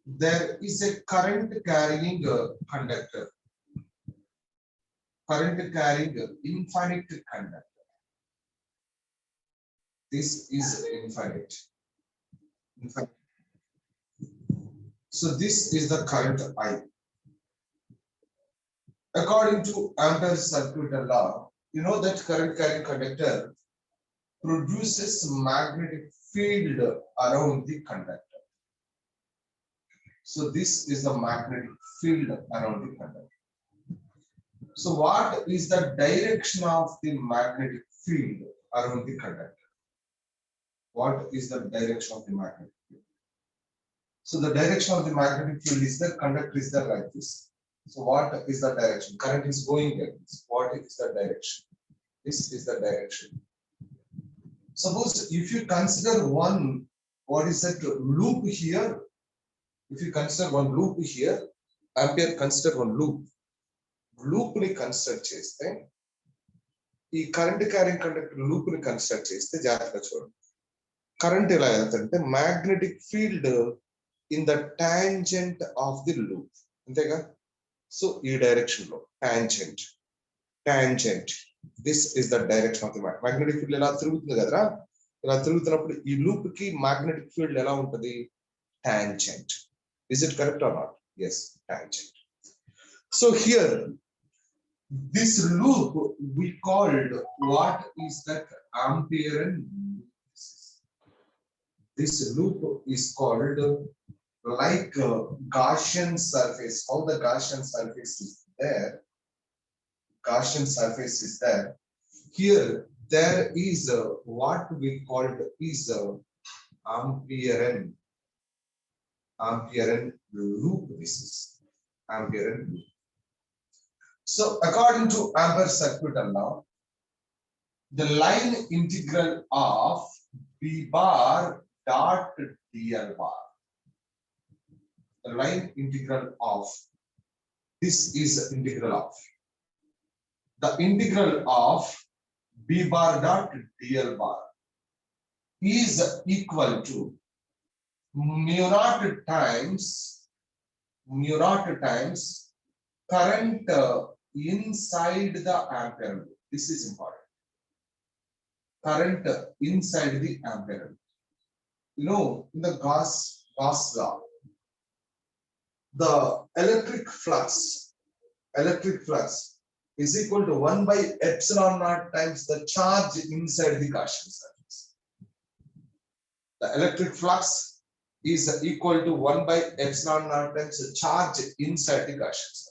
there is a current carrying conductor, current carrying infinite conductor. This is infinite. So this is the current I. According to Ampere's circuit law, you know that current carrying conductor produces magnetic field around the conductor. So this is the magnetic field around the conductor. So what is the direction of the magnetic field around the conductor? What is the direction of the magnetic field? So the direction of the magnetic field is the conductor is there like this. So what is the direction? Current is going like this. What is the direction? This is the direction. Suppose if you consider one, what is that loop here? If you consider one loop here, Ampere consider one loop. Loop ni consider cheste. ఈ current carrying conductor loop ని construct చేస్తే జాగ్రత్తగా చూడండి. Current ఎలా వెళ్తుందంటే magnetic field in the tangent of the loop, అంతేగా. So ఈ direction లో tangent this is the direction of the magnetic field. ఎలా తిరుగుతుంది కదరా, ఇలా తిరుగుతున్నప్పుడు ఈ లూప్ కి మ్యాగ్నెటిక్ ఫీల్డ్ ఎలా ఉంటది? Tangent. Is it correct or not? yes, tangent. So here this loop we called, what is that? Amperean. This loop is called like Gaussian surface. How the Gaussian surface is there? Gaussian surface is there. Here there is what we called is Amperean loop. This is Amperean loop. So according to Ampere's circuit law, the line integral of B bar dot dl bar, the line integral of, this is integral of, the integral of B bar dot dl bar is equal to mu naught times current inside the Ampere loop. This is important. Current inside the Ampere loop. You know, in the Gauss law, the electric flux is equal to 1 by epsilon naught times the charge inside the Gaussian surface. The electric flux is equal to 1 by epsilon naught times the charge inside the Gaussian surface.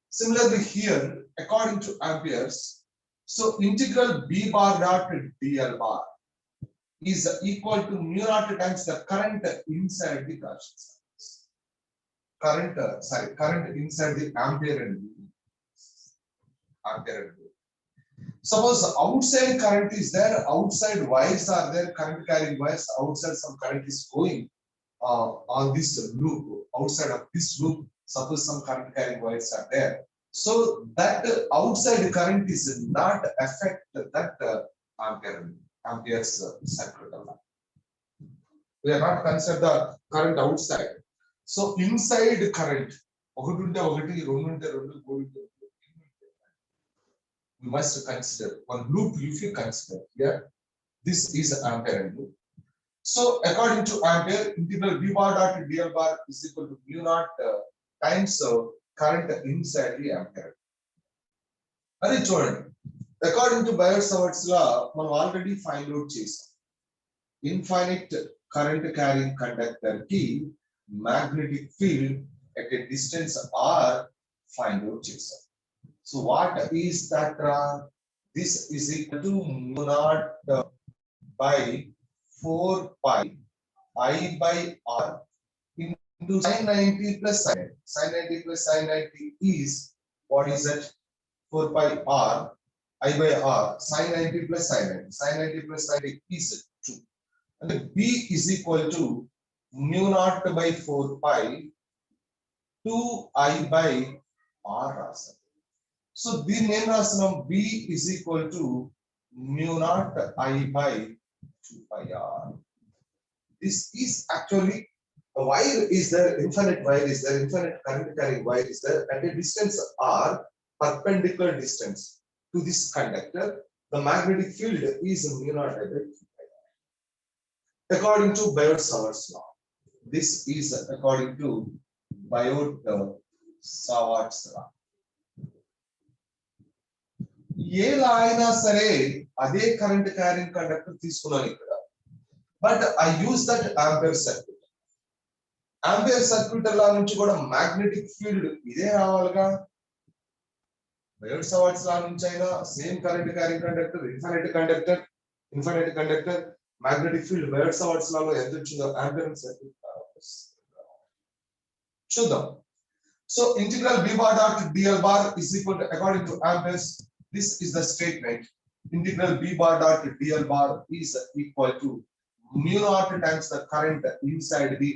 Similarly here, according to Ampere's, so integral B bar dot dl bar is equal to mu naught times the current inside the Gaussian surface. Current inside the Amperean loop. Suppose outside current is there, outside wires are there, current carrying wires, outside some current is going on this loop, outside of this loop, suppose some current carrying wires are there. So that outside current is not affect that Ampere's circuit law. We are not consider the current outside. So inside current, we must consider one loop. If you consider here, this is Amperean loop. So according to Ampere, integral B bar dot dl bar is equal to mu naught times current inside the Ampere. అది చూడండి, according to Biot-Savart's law, మనం already find out చేసాం. Infinite current carrying conductor కి magnetic field at a distance r find out చేసాం. So what is that? This is equal to mu naught by 4 pi I by r into sin 90 plus sin 90. Sin 90 plus sin 90 is, what is that? 4 pi r I by r, sin 90 plus sin 90. Sin 90 plus sin 90 is 2. And the B is equal to mu naught by 4 pi 2 I by r. So B name rasanam, B is equal to mu naught I by 2 pi r. This is actually A wire is there, infinite wire is there, infinite current carrying wire is there at a distance r, perpendicular distance to this conductor. The magnetic field is mu naught by 2 pi r. According to Biot-Savart's law. This is according to Biot-Savart's law. ఏ లా అయినా సరే అదే current carrying conductor తీసుకున్నాను ఇక్కడ, but I use that ampere circuit. Ampere circuit law నుంచి కూడా magnetic field ఇదే రావాలిగా. బయోట్-సావర్ట్స్ law నుంచి అయినా same current carrying conductor, infinite conductor, magnetic field Biot-Savart's లాలో ఎంత వచ్చిందో ఆంపియర్ సర్క్యూట్ చూద్దాం. So integral b bar dot dl bar is equal to, according to amperes, this is the statement. Integral b bar dot dl bar is equal to mu naught times the current inside the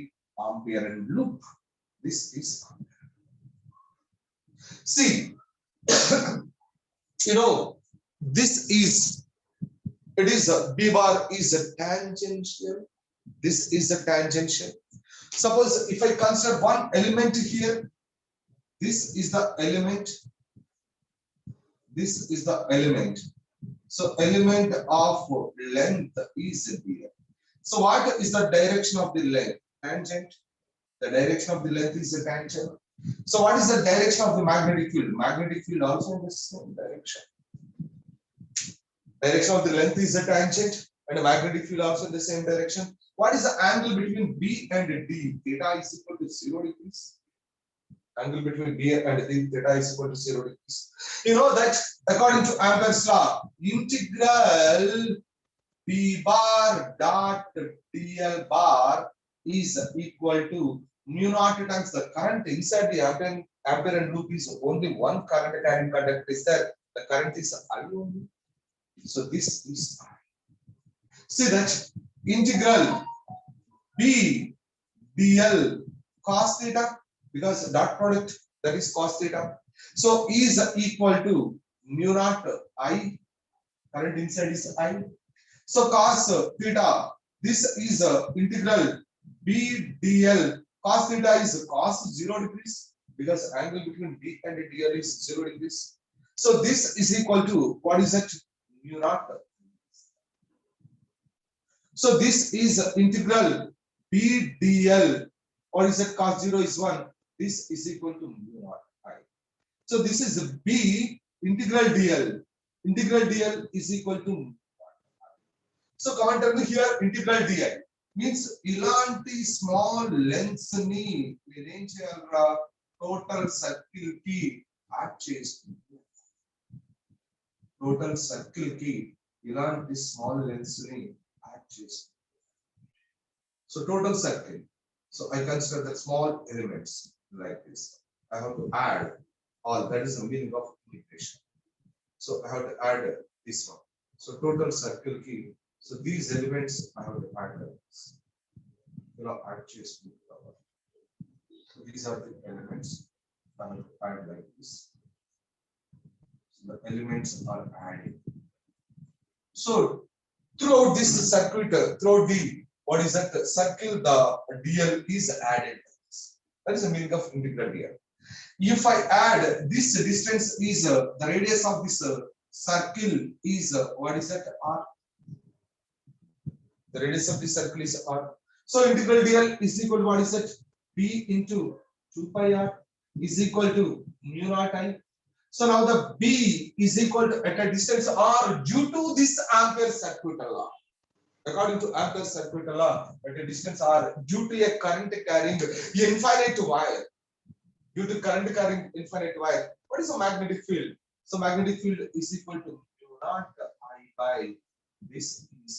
ampere loop. This is see, you know, this is, it is a b bar is a tangential. This is a tangential. Suppose if I consider one element here, this is the element. This is the element. So element of length is here. So what is the direction of the length? Tangent. The direction of the length is a tangent. So what is the direction of the magnetic field? Magnetic field also in the same direction. Direction of the length is a tangent and the magnetic field also in the same direction. What is the angle between B and D? Theta is equal to 0 degrees. Angle between B and D, theta is equal to 0 degrees. You know that according to Ampere's law, integral b bar dot dl bar is equal to mu naught times the current inside the ampere loop is only one current carrying conductor is there. The current is I only. So this is I. See that integral b dl cos theta, because dot product, that is cos theta. So is equal to mu naught I, current inside is I. So cos theta, this is integral b dl cos theta is cos 0 degrees, because angle between b and dl is 0 degrees. So this is equal to, what is it? Mu naught. So this is integral b dl, or is it cos 0 is 1? This is equal to mu naught I. So this is b integral dl. Integral dl is equal to mu naught I. So comment here, integral dl means ilanti small lengths ni నేనేం చేయాలరా, total circle ki add చేస్తుంది. Total circle ki ilanti small lengths ni add చేస్తుంది. So total circle. So I consider the small elements like this. I have to add all. That is the meaning of integration. So I have to add this one. So total circle key. So these elements I have to add like this. You know, add just. So these are the elements I have to add like this. So the elements are added. So throughout this circuit, throughout the, what is that circle, the dl is added. That is the meaning of integral dl. If I add this distance is the radius of this circle is what is that, r. The radius of this circle is r. So integral dl is equal to, what is that, b into 2 pi r is equal to mu naught I. So now the b is equal to, at a distance r, due to this ampere circuit law. According to Ampere circuit law, at a distance r, due to a current carrying infinite wire, due to current carrying infinite wire, what is the magnetic field? So magnetic field is equal to mu naught I by this is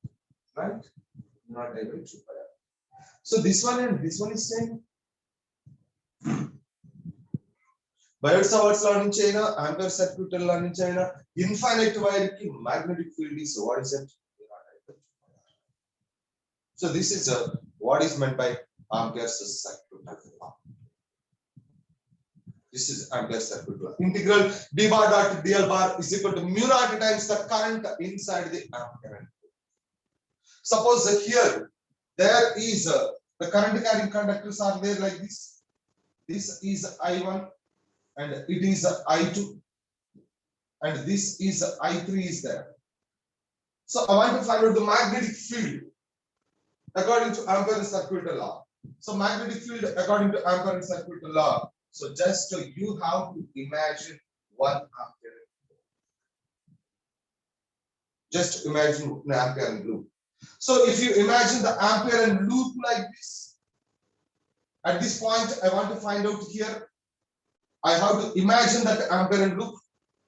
2 pi, right? Mu naught I by 2 pi. So this one and this one is same. Biot-Savart's law నుంచి అయినా, Ampere circuit law నుంచి అయినా, infinite wire ki magnetic field is, what is it? So this is what is meant by Ampere's circuit law. This is Ampere's circuit law. Integral b bar dot dl bar is equal to mu naught times the current inside the ampere. Suppose here there is the current carrying conductors are there like this. This is I1 and it is I2 and this is I3 is there. So I want to find out the magnetic field according to Ampere's circuit law. So magnetic field according to Ampere's circuit law. So just you have to imagine 1 ampere. Just imagine an ampere and loop. So if you imagine the ampere and loop like this, at this point I want to find out here, I have to imagine that ampere and loop.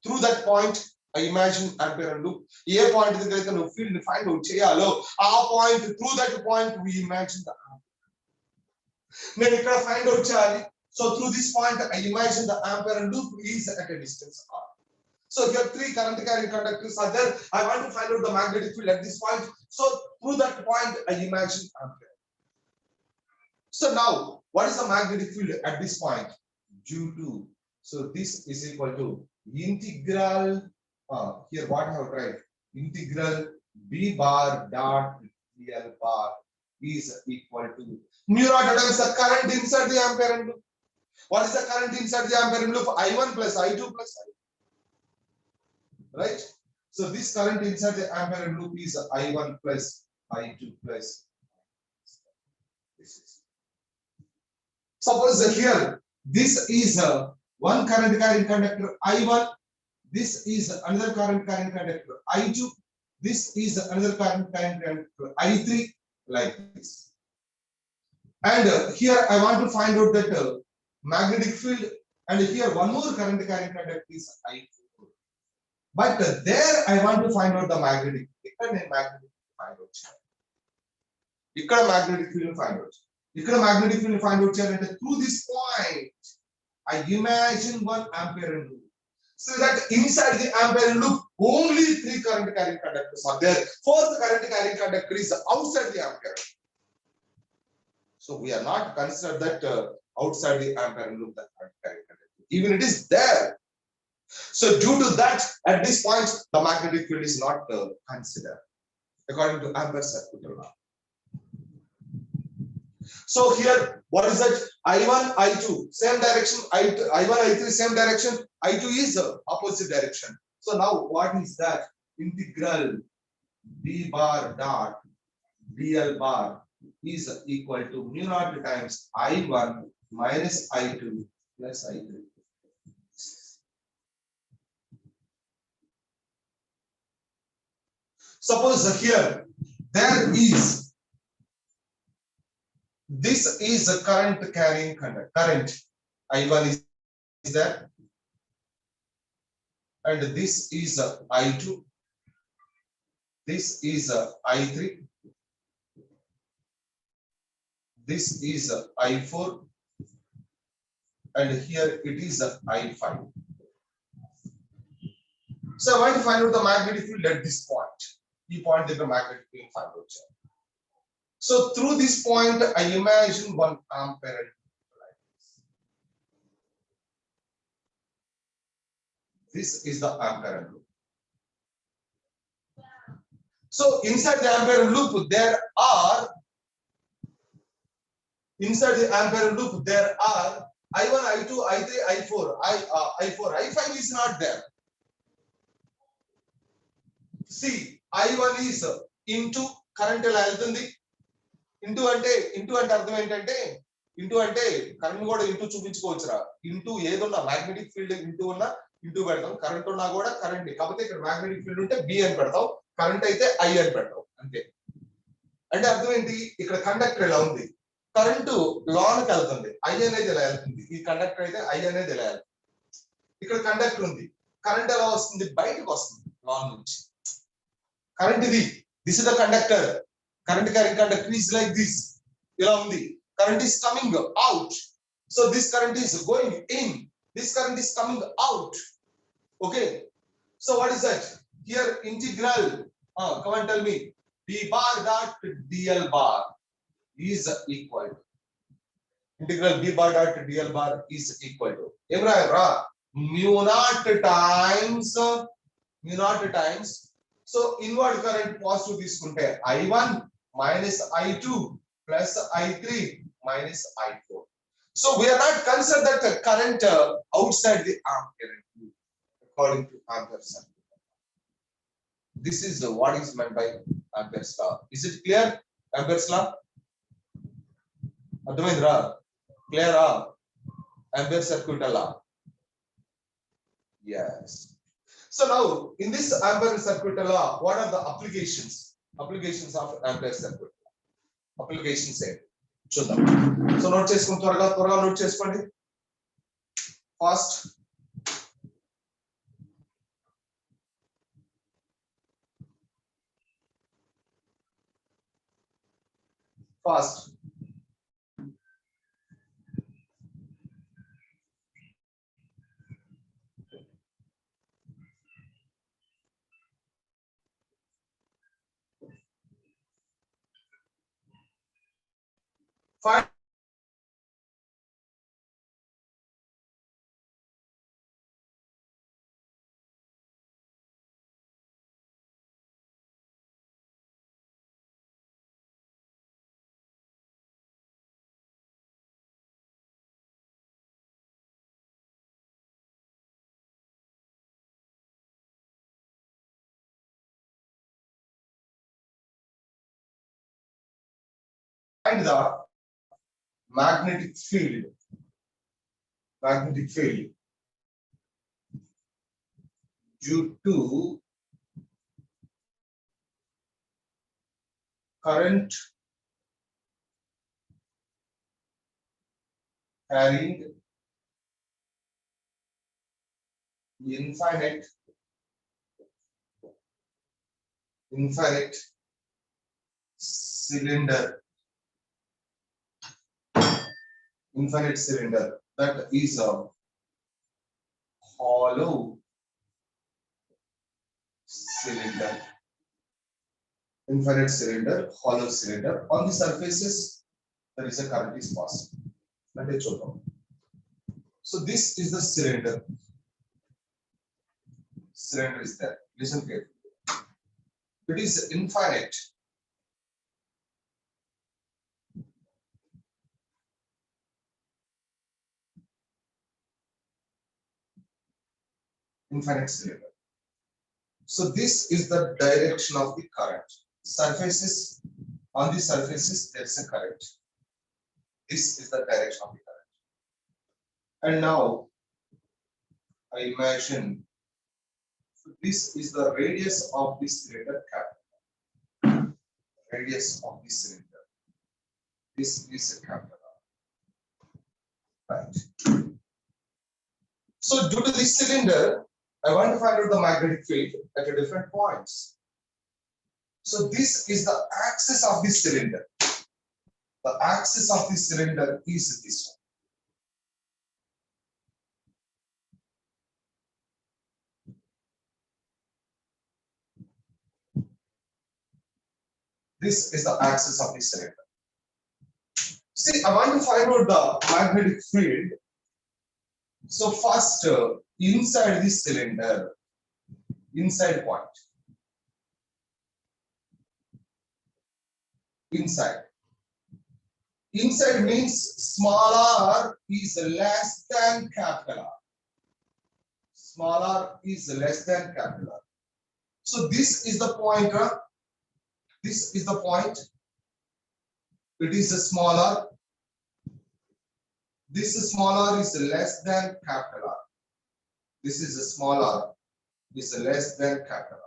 Through that point, I imagine ampere and loop. A point is the field find out cheyalo. Our point, through that point, we imagine the ampere. Then I find out Charlie. So through this point, I imagine the ampere and loop is at a distance r. So here 3 current carrying conductors are there. I want to find out the magnetic field at this point. So through that point, I imagine ampere. So now, what is the magnetic field at this point? Due to, so this is equal to integral, here what I have tried, integral B bar dot DL bar is equal to mu naught times the current inside the ampere and loop. What is the current inside the ampere and loop? I1 plus I2 plus I. Right? So this current inside the ampere and loop is I1 plus I2 plus. This is. Suppose here, this is one current carrying conductor I1. This is another current carrying conductor I2. This is another current carrying conductor I3, like this. And here I want to find out that magnetic field, and here one more current carrying conductor is I4. But there I want to find out the magnetic field. Magnetic field find out. Magnetic field find out through this point, I imagine 1 ampere and loop. So that inside the ampere and loop, only 3 current carrying conductors are there. 4th current carrying conductor is outside the ampere. So we are not considered that outside the ampere and loop, that current carrying conductor. Even it is there. So due to that, at this point, the magnetic field is not considered according to Ampere's circuit law. So here, what is that? I1, I2, same direction. I1, I3, same direction. I2 is opposite direction. So now, what is that? Integral B bar dot DL bar is equal to mu naught times I1 minus I2 plus I3. Suppose here, there is. This is a current carrying conductor. Current I1 is there, and this is I2. This is I3. This is I4, and here it is I5. So I want to find out the magnetic field at this point. You point at the magnetic field find out. So through this point, I imagine 1 ampere. This is the ampere loop. So inside the ampere loop, there are I1, I2, I3, I4, I4, I5 is not there. See, I1 is into current వెళ్తుంది. Into అంటే అర్థం ఏంటంటే into అంటే current కూడా into చూపించుకోవచ్చురా. Into ఏదున్నా magnetic field into ఉన్నా into పెడతాం, current ఉన్నా కూడా కరెంట్. కాకపోతే ఇక్కడ మ్యాగ్నెటిక్ ఫీల్డ్ ఉంటే బి అని పెడతాం, కరెంట్ అయితే ఐ అని పెడతాం అంతే. అంటే అర్థం ఏంటి? ఇక్కడ కండక్టర్ ఇలా ఉంది, కరెంటు లోనికి వెళ్తుంది, ఐ అనేది ఇలా వెళ్తుంది. ఈ కండక్టర్ అయితే ఐ అనేది ఇలా వెళ్తుంది. ఇక్కడ కండక్టర్ ఉంది, కరెంట్ ఎలా వస్తుంది? బయటకు వస్తుంది లోన్ నుంచి. కరెంట్ ఇది, this is the conductor. Current carrying conductor is like this. Current is coming out. So this current is going in. This current is coming out. Okay. So what is that? Here integral. Come and tell me. B bar dot DL bar is equal to. Integral B bar dot DL bar is equal to. Evra mu naught times. So inward current positive తీసుకుంటే I1 minus I2 plus I3 minus I4. So we are not concerned that the current outside the ampere loop according to Ampere's law. This is what is meant by Ampere's law. Is it clear? Ampere's law? Advaindra, clear? Ampere circuit law. Yes. So now in this Ampere circuit law, what are the applications? Applications of Ampere circuit. Applications ఏంటి చూద్దాం. So note చేసుకుని త్వరగా note చేసుకోండి. Fast. Find the magnetic field. Magnetic field due to current carrying infinite cylinder. Infinite cylinder, that is a hollow cylinder. Infinite cylinder, hollow cylinder. On the surfaces, there is a current is passing. So this is the cylinder. Cylinder is there. Listen carefully. It is infinite. Infinite cylinder. So this is the direction of the current. Surfaces, on the surfaces there is a current. This is the direction of the current. And now I imagine this is the radius of the cylinder capital. Radius of the cylinder. This is a capital. Right. So due to this cylinder, I want to find out the magnetic field at different points. So this is the axis of the cylinder. The axis of the cylinder is this one. This is the axis of the cylinder. See, I want to find out the magnetic field. So first, inside this cylinder, inside point. Inside. Inside means small r is less than capital R. Small r is less than capital R. So this is the point. This is the point. It is a small r. This small r is less than capital R. This is a small r is less than capital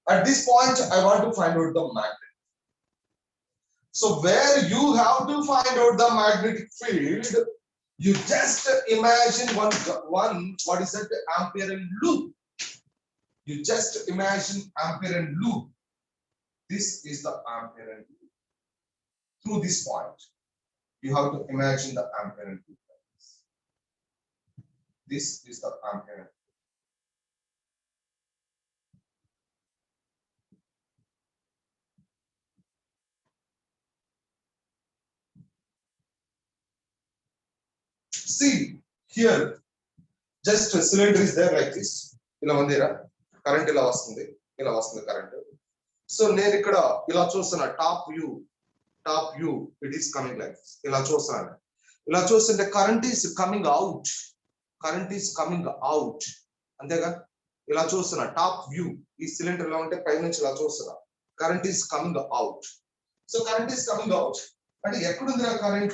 R. At this point, I want to find out the magnet. So where you have to find out the magnetic field, you just imagine one what is that, Ampere loop. You just imagine Ampere loop. This is the Ampere loop. Through this point, you have to imagine the Ampere loop. This is the Ampere loop. See here, just a cylinder is there like this. Current current. So నేను ఇక్కడ ఇలా చూస్తున్నా top view. top view, it is coming like this. ఇలా చూస్తాను, ఇలా చూస్తుంటే current is coming out, current is coming out, అంతేగా. ఇలా చూస్తున్నా టాప్ వ్యూ, ఈ సిలిండర్ ఎలా ఉంటే పైనుంచి ఇలా చూస్తున్నా, current is coming out. So current is coming out అంటే ఎక్కడుంది కరెంట్?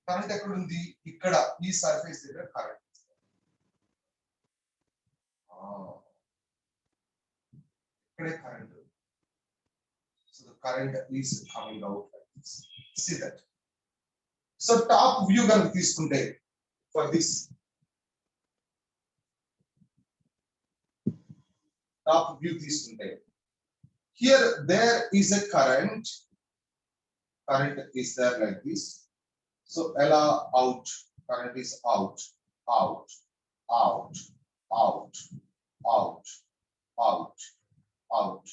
కరెంట్ ఎక్కడుంది? ఇక్కడ ఈ సర్ఫేస్ దగ్గర కరెంట్. ఇక్కడే current. So the current is coming out like this. See that. So top view కనుక తీసుకుంటే ఫర్ దిస్ టాప్ వ్యూ తీసుకుంటే, here there is a current, current is there like this. So ella out, current is out, out, out, out, out, out, out.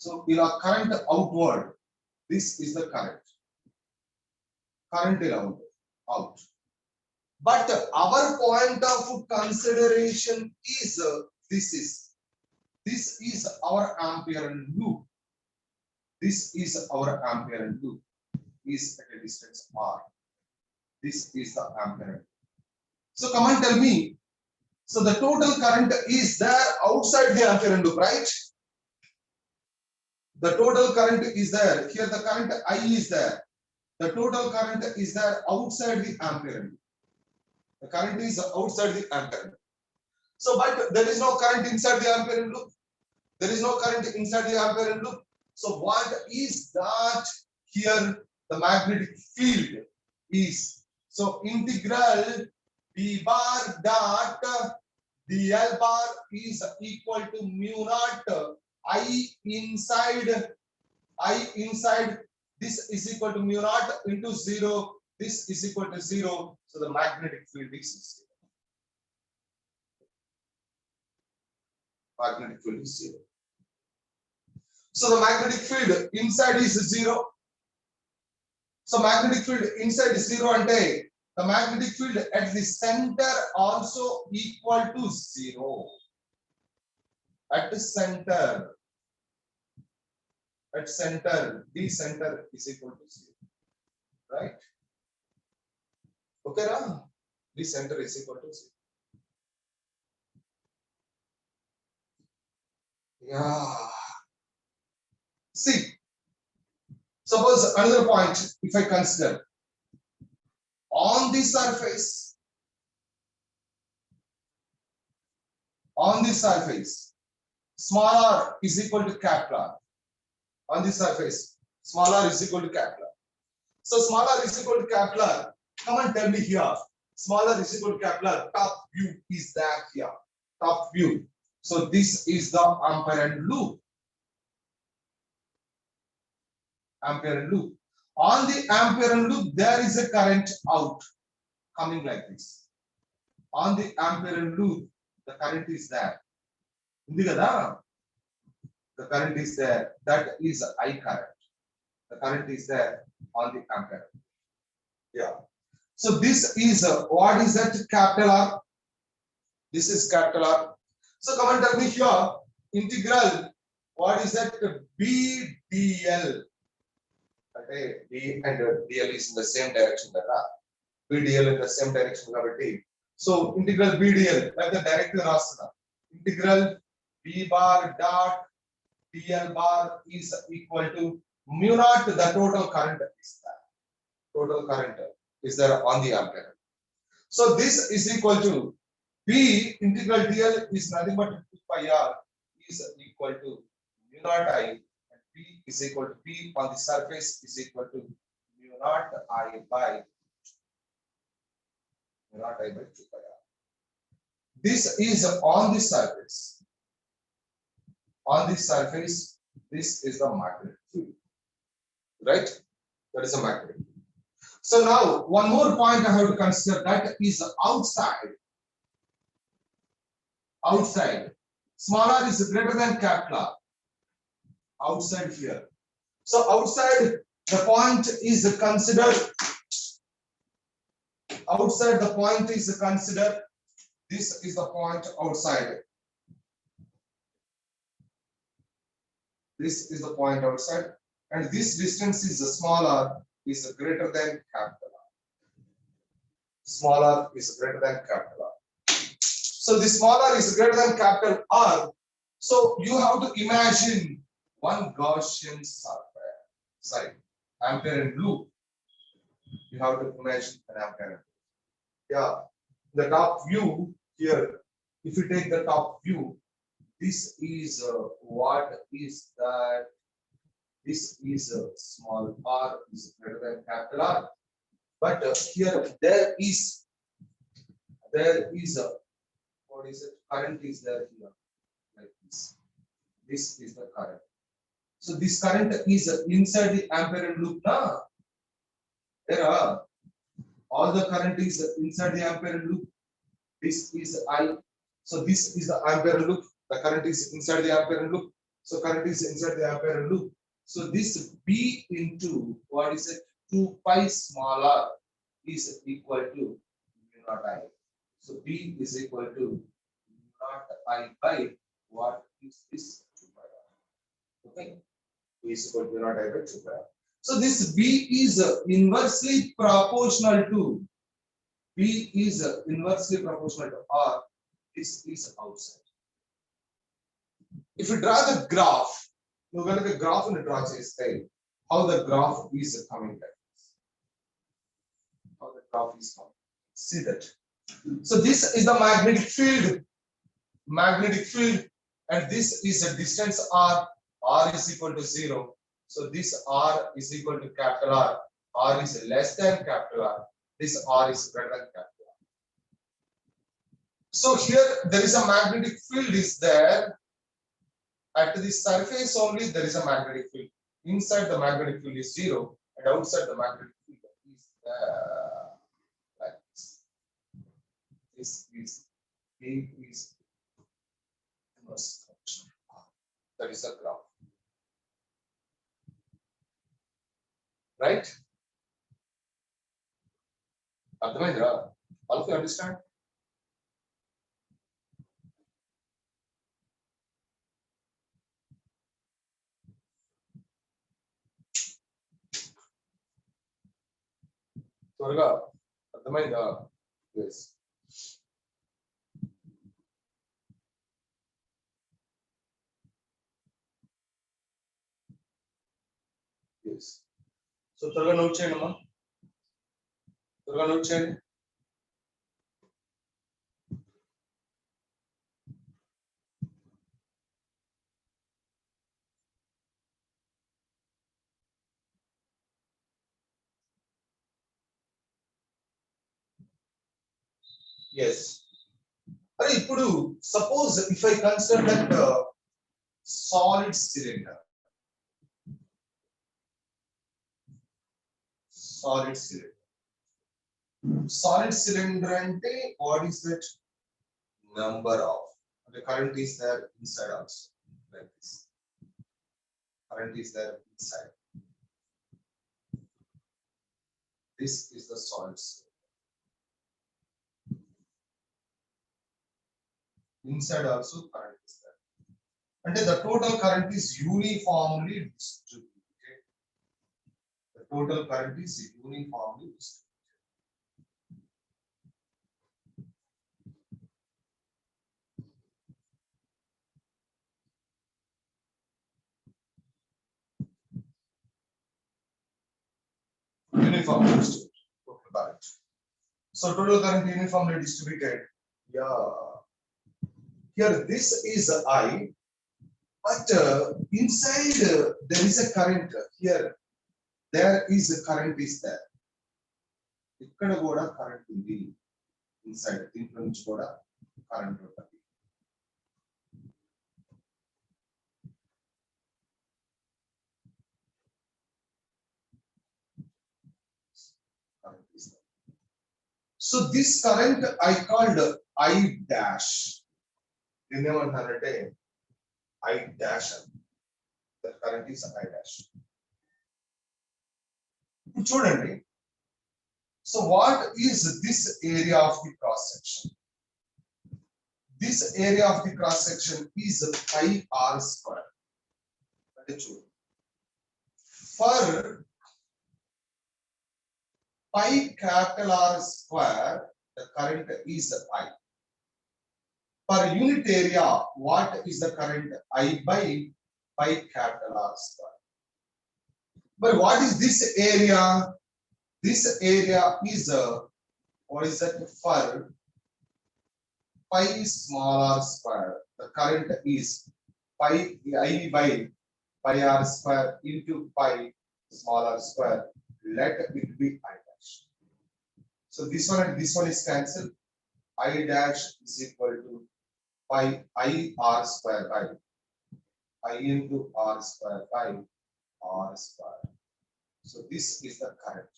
So ila current outward, this is the current, current around out. But our point of consideration is this is our ampere and loop. This is our ampere and loop is at a distance r. This is the ampere. So come and tell me. So the total current is there outside the ampere loop, right? The total current is there. Here the current I is there. The total current is there outside the ampere loop. The current is outside the ampere loop. So but there is no current inside the ampere loop. There is no current inside the ampere loop. So what is that? Here the magnetic field is. So integral B bar dot dl bar is equal to mu naught I inside this is equal to mu naught into 0. This is equal to 0. So the magnetic field is 0. Magnetic field is 0. So the magnetic field inside is 0. So magnetic field inside is 0 ante the magnetic field at the center also equal to 0. At the center, the center is equal to 0. Right? Okay, Ram? The center is equal to 0. Yeah. See, suppose another point, if I consider on the surface, small r is equal to capital R. On the surface, small r is equal to capital R. So small r is equal to capital R. Come and tell me here, small r is equal to capital R. Top view is that here. Top view. So this is the ampere loop. Ampere loop. On the ampere loop, there is a current out coming like this. On the ampere loop, the current is there. The current is there. That is I current. The current is there on the ampere. Yeah. So this is what is that? Capital R. This is capital R. So come and tell me here, integral. What is that? B dl. Okay, B and dl is in the same direction. B dl in the same direction. So integral B dl, like the director Rasana. Integral B bar dot dl bar is equal to mu naught. The total current is there. Total current is there on the ampere. So this is equal to B integral dl is nothing but 2 pi r is equal to mu naught I. P is equal to P on the surface is equal to mu naught I by 2 pi r. This is on the surface. On the surface, this is the magnetic field. Right? That is a magnetic field. So now one more point I have to consider, that is outside. Outside. Small r is greater than capital R. Outside here. So outside the point is considered. Outside the point is considered. This is the point outside. This is the point outside. and this distance is a small r is greater than capital R. Small r is greater than capital R. So the small r is greater than capital R. So you have to imagine one Gaussian Ampere loop. You have to imagine an Ampere. Yeah, the top view here. If you take the top view, this is what is that? This is a small r is greater than capital R. But here there is a what is it? Current is there here like this. This is the current. So this current is inside the Ampere loop now. There are all the current is inside the Ampere loop. This is I. So this is the Ampere loop. The current is inside the Ampere loop. So current is inside the Ampere loop. So this B into what is it? 2 pi small r is equal to mu naught I. So B is equal to mu naught I by what is this 2 pi r. Okay. B is equal to mu naught I by 2 pi r. So this B is inversely proportional to B is inversely proportional to R. This is outside. If you draw the graph, you're going to graph and draw how the graph is coming like this. How the graph is coming. See that. So this is the magnetic field. Magnetic field, and this is a distance R. R is equal to 0. So this R is equal to capital R. R is less than capital R. This R is greater than capital R. So here there is a magnetic field is there. At the surface only there is a magnetic field. Inside the magnetic field is 0, and outside the magnetic field is like this. This is B is inverse function. That is a graph. Right? All of you understand? త్వరగా అర్థమైందా? Yes. Yes. So త్వరగా note చేయండి అమ్మా. త్వరగా note చేయండి. Yes. Are ఇప్పుడు suppose if I consider that solid cylinder. Solid cylinder. Solid cylinder ante what is that? Number of the current is there inside also like this. Current is there inside. This is the solid cylinder. Inside also current is there. And the total current is uniformly distributed. The total current is uniformly distributed. Uniformly distributed. Total current. So total current uniformly distributed. Yeah. Here this is I, but inside there is a current. Here there is a current is there. ఇక్కడ కూడా current ఉంది. Inside దీంట్లో నుంచి కూడా current ఉంటుంది. So this current I called I dash. దీన్నేమంటారంటే I dash. The current is I dash. ఇప్పుడు చూడండి. So what is this area of the cross section? This area of the cross section is pi r square. అంటే చూడండి. For pi capital R square, the current is I. Per unit area, what is the current? I by pi capital R square. But what is this area? This area is what is that? For pi small r square, the current is pi I by pi r square into pi small r square. Let it be I dash. So this one and this one is cancelled. I dash is equal to pi I r square by I into r square by r square. So this is the current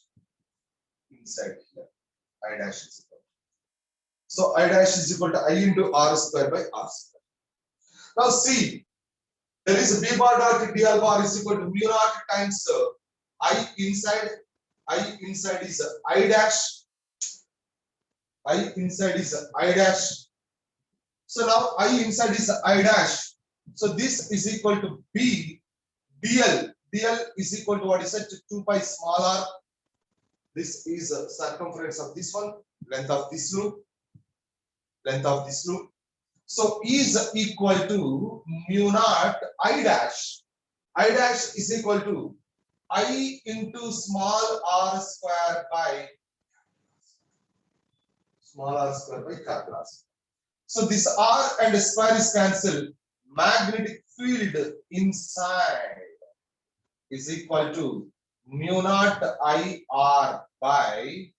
inside here. I dash is equal. So I dash is equal to I into r square by r square. Now see, there is a b bar dot dl bar is equal to mu naught times I inside. I inside is I dash. I inside is I dash. So now I inside is I dash. So this is equal to b dl. dl is equal to what is it? 2 pi small r. This is circumference of this one, length of this loop, length of this loop. So is equal to mu naught I dash. I dash is equal to I into small r square by small r square by capital R. So this r and square is cancelled. Magnetic field inside is equal to mu naught I r by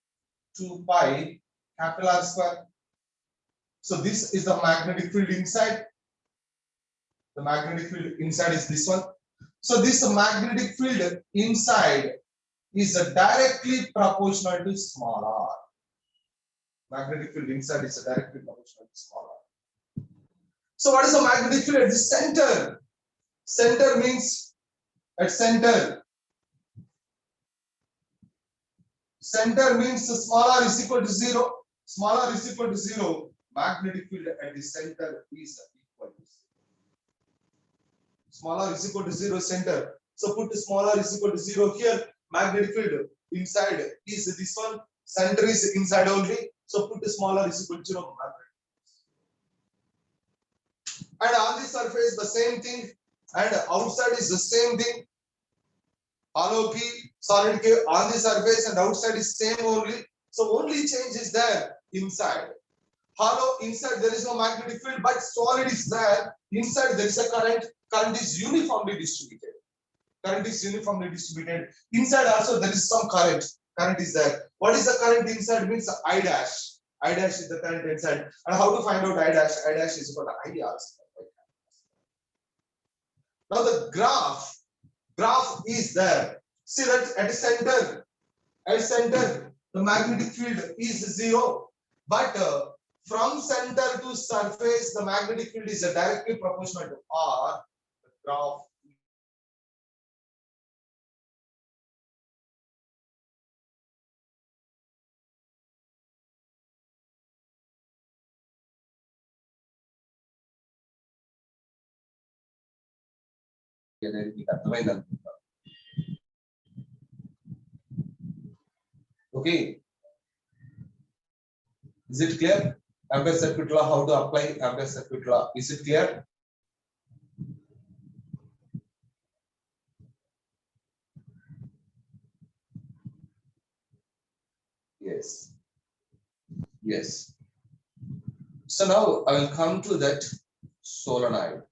2 pi capital R square. So this is the magnetic field inside. The magnetic field inside is this one. So this magnetic field inside is directly proportional to small r. Magnetic field inside is directly proportional to small r. So what is the magnetic field at the center? Center means at center. Center means small r is equal to 0. Small r is equal to 0. Magnetic field at the center is equal to 0. Small r is equal to 0 center. So put small r is equal to 0 here. Magnetic field inside is this one. Center is inside only. So put small r is equal to 0. And on the surface the same thing. And outside is the same thing. Hollow key, solid key on the surface and outside is same only. So only change is there inside. Hollow inside there is no magnetic field, but solid is there. Inside there is a current. Current is uniformly distributed. Current is uniformly distributed. Inside also there is some current. Current is there. What is the current inside? Means I dash. I dash is the current inside. And how to find out I dash? I dash is equal to I r square. Now the graph is there. See that at center, the magnetic field is 0. But from center to surface, the magnetic field is directly proportional to r. The graph okay. Is it clear? Ampere circuit law, how to apply Ampere circuit law? Is it clear? Yes. Yes. So now I will come to that solenoid.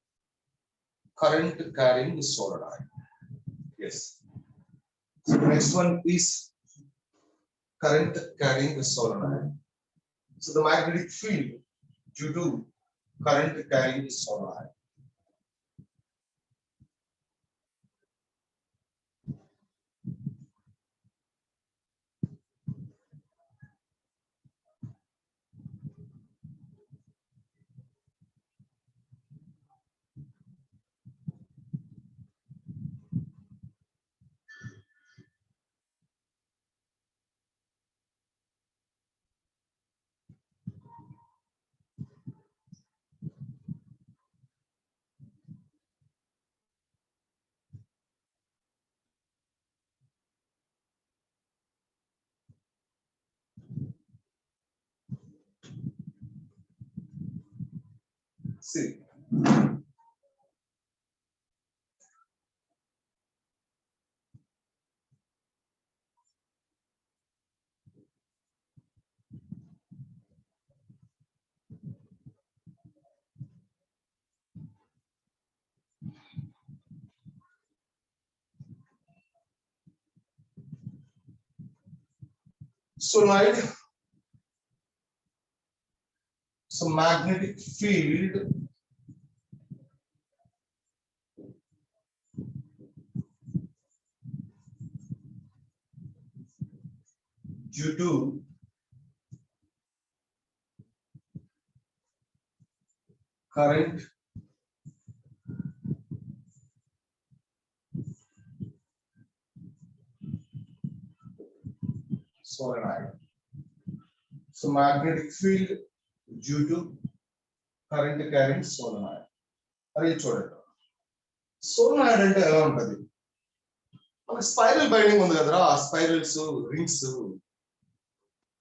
Current carrying solenoid. Yes. So the next one is current carrying solenoid. So the magnetic field due to current carrying solenoid. See, solenoid, so magnetic field due to current solenoid. So magnetic field due to current carrying solenoid. అది చూడండి, solenoid అంటే ఎలా ఉంటది? మన spiral binding ఉంది కదరా, spirals, rings,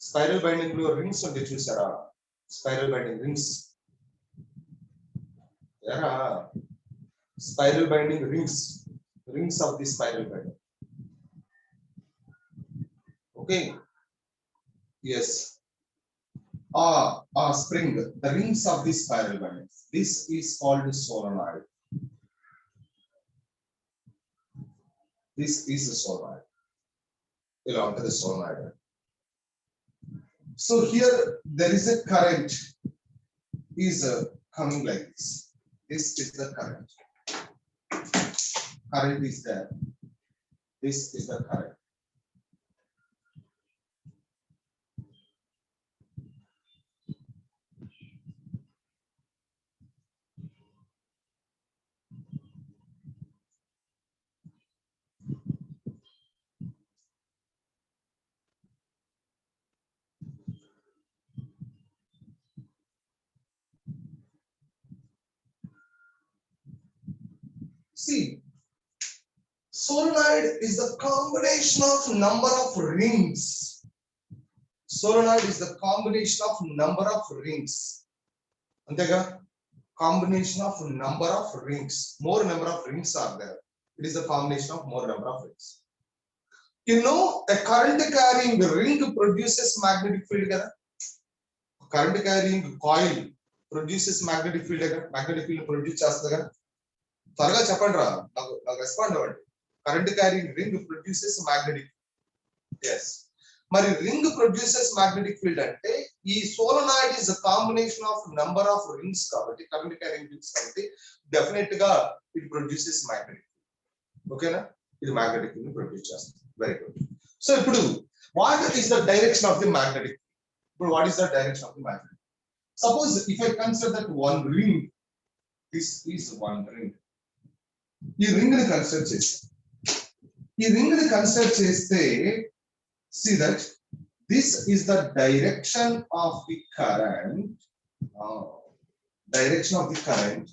spiral binding లో rings ఉంటాయి చూసారా? స్పైరల్ బైండింగ్ రింగ్స్, ఎరా spiral binding rings, rings of the spiral binding. Okay, yes, spring, the rings of the spiral binding, this is called solenoid. This is a solenoid, along to the solenoid. So here there is a current is coming like this. This is the current. Current is there. This is the current. See, solenoid is the combination of number of rings. Solenoid is the combination of number of rings. Antega, combination of number of rings. More number of rings are there. It is a combination of more number of rings. You know, a current carrying ring produces magnetic field. Current carrying coil produces magnetic field. Magnetic field produce chestha. త్వరగా చెప్పండి రా, నాకు respond అవ్వండి. Current carrying ring produces magnetic, yes. మరి ring produces magnetic field అంటే ఈ solenoid is combination of number of rings కాబట్టి, current carrying rings కాబట్టి డెఫినెట్ గా ఇట్ ప్రొడ్యూసెస్ మ్యాగ్నెటిక్ ఫీల్డ్. ఓకేనా, ఇది మ్యాగ్నెటిక్ ఫీల్డ్ ప్రొడ్యూస్ చేస్తుంది. Very good. సో ఇప్పుడు what is the direction of the magnetic? ఇప్పుడు what is the direction of the magnetic? Suppose if I consider that one ring, this is one ring. ఈ ring ని consider చేస్తే, ఈ ring ని consider చేస్తే, see that this is the direction of the current, direction of the current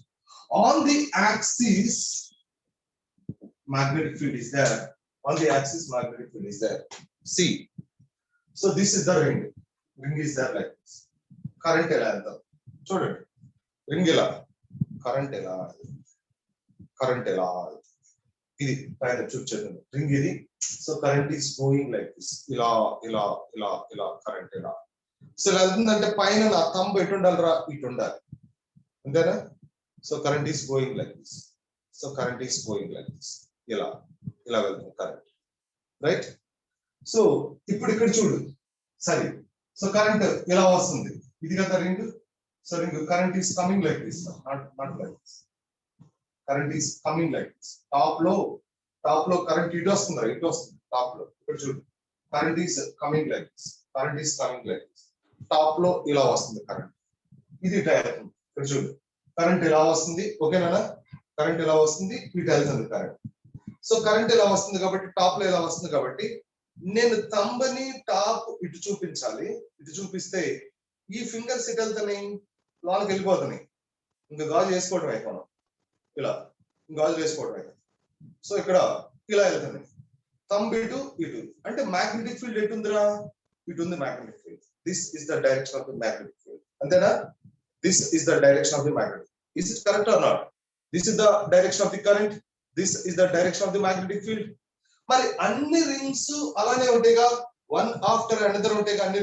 on the axis. Magnetic field is there, on the axis magnetic field is there. See, so this is the ring, ring is there like this. Current ela anta chudandi, ring ela, current ela, current ela, ఇది పైన చూడండి ring ఇది. So current is going like this, ఇలా ఇలా ఇలా ఇలా current ఇలా. So ఇలా వెళ్తుందంటే పైన నా థంబ్ ఎటు ఉండాలిరా, ఇటు ఉండాలి, అంతేనా? So current is going like this, so current is going like this, ఇలా ఇలా వెళ్తుంది కరెంట్, రైట్? సో ఇప్పుడు ఇక్కడ చూడు, సరే. సో కరెంట్ ఇలా వస్తుంది, ఇది కదా ring. So ring current is coming like this, not like this. Current is coming like this. Top లో కరెంట్ ఇటు వస్తుంది, ఇటు వస్తుంది టాప్ లో. ఇక్కడ చూడు, current is coming like this, current is coming like this. Top లో ఇలా వస్తుంది కరెంట్, ఇది ఇటు వెళ్తుంది. ఇక్కడ చూడు, కరెంట్ ఇలా వస్తుంది, ఓకేనా? కరెంట్ ఇలా వస్తుంది, ఇటు వెళ్తుంది కరెంట్. సో కరెంట్ ఇలా వస్తుంది కాబట్టి, టాప్ లో ఇలా వస్తుంది కాబట్టి, నేను తంబని టాప్ ఇటు చూపించాలి. ఇటు చూపిస్తే ఈ ఫింగర్స్ ఇటు వెళ్తున్నాయి, లోనికి వెళ్ళిపోతున్నాయి. ఇంకా గాజు వేసుకోవడం అయిపోయినా, ఇలా గాజు వేసుకోవడం అయితే. సో ఇక్కడ ఇలా వెళ్తుంది, థంబ్ ఇటు ఇటు, అంటే మ్యాగ్నెటిక్ ఫీల్డ్ ఎటు ఉందిరా, ఇటు ఉంది magnetic field. This is the direction of the magnetic field, అంతేనా? This is the direction of the magnetic. Is it correct or not? This is the direction of the current. This is the direction of the magnetic field. మరి అన్ని rings అలానే ఉంటాయిగా, one after another ఉంటాయిగా అన్ని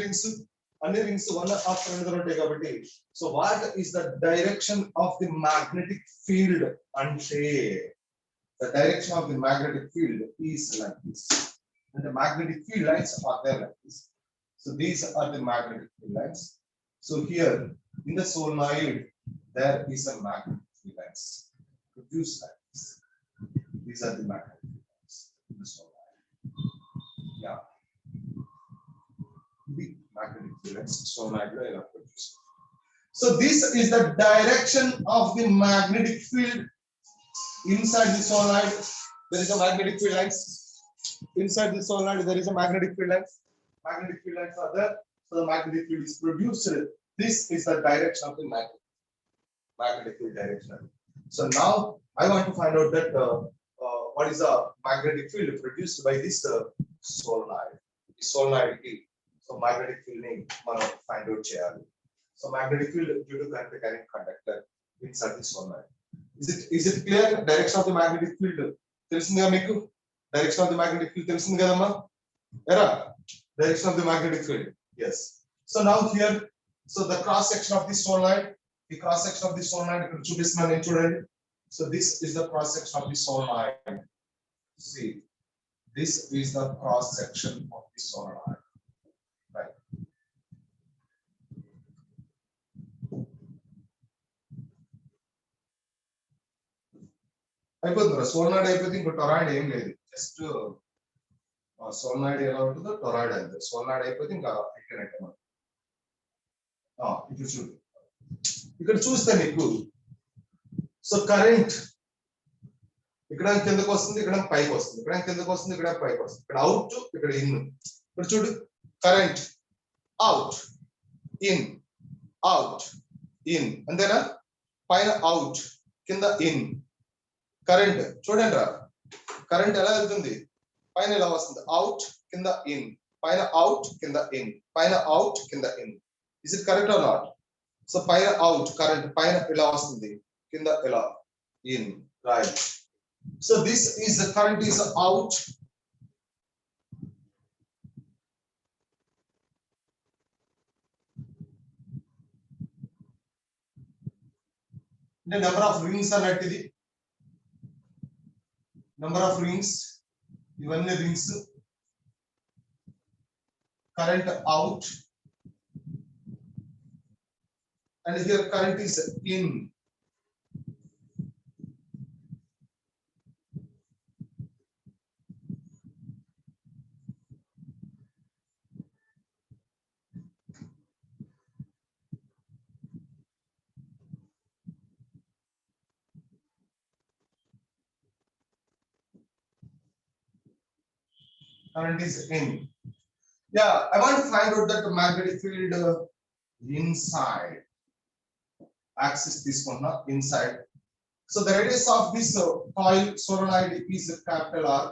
rings one after another ఉంటాయి కాబట్టి, so what is the direction of the magnetic field అంటే, the direction of the magnetic field is like this. అంటే magnetic field lines are there like this. So these are the magnetic field lines. So here in the solenoid there is a magnetic field lines produced like this. These are the magnetic field lines in the solenoid. Yeah, the magnetic field lines solenoid lo ela produce. So this is the direction of the magnetic field inside the solenoid. There is a magnetic field lines inside the solenoid. There is a magnetic field lines. Magnetic field lines are there, so the magnetic field is produced. This is the direction of the magnetic field direction. So now I want to find out that what is the magnetic field produced by this solenoid. The solenoid key. So magnetic field ni మనం find out cheyali. So magnetic field due to current conductor inside the solenoid. Is it clear? Direction of the magnetic field తెలిసిందిగా మీకు? Direction of the magnetic field తెలిసింది కదమ్మా? ఎరా direction of the magnetic field. Yes. So now here, so the cross section of the solenoid, the cross section of the solenoid ఇక్కడ చూపిస్తున్నాను నేను చూడండి. So this is the cross section of the solenoid. See, this is the cross section of the solenoid. Right. అయిపోతుంది solenoid అయిపోతే ఇంకా toroid ఏం లేదు. Just solenoid ఎలా ఉంటుందో టొరాయిడ్ అంతే. solenoid అయిపోతే ఇంకా అయిపోయినట్టే మనం. ఇప్పుడు చూడు, ఇక్కడ చూస్తే నీకు సో కరెంట్ ఇక్కడ కిందకు వస్తుంది, ఇక్కడ పైకి వస్తుంది, ఇక్కడ కిందకు వస్తుంది, ఇక్కడ పైకి వస్తుంది, ఇక్కడ అవుట్, ఇక్కడ ఇన్. ఇక్కడ చూడు, current out in out in, అంతేనా? పైన అవుట్, కింద ఇన్. కరెంట్ చూడండి రా, కరెంట్ ఎలా వెళ్తుంది? పైన ఎలా వస్తుంది? అవుట్, కింద ఇన్, పైన అవుట్, కింద ఇన్, పైన అవుట్, కింద in. Is it correct or not? So పైన out current పైన ఇలా వస్తుంది, కింద ఇలా in, right? So this is the current is out. The number of rings అన్నట్టు ఇది, number of rings, ఇవన్నీ rings. Current out. And here current is in. Current is in. Yeah, I want to find out that the magnetic field inside. Axis తీసుకున్నా inside. So the radius of this coil solenoid is capital R.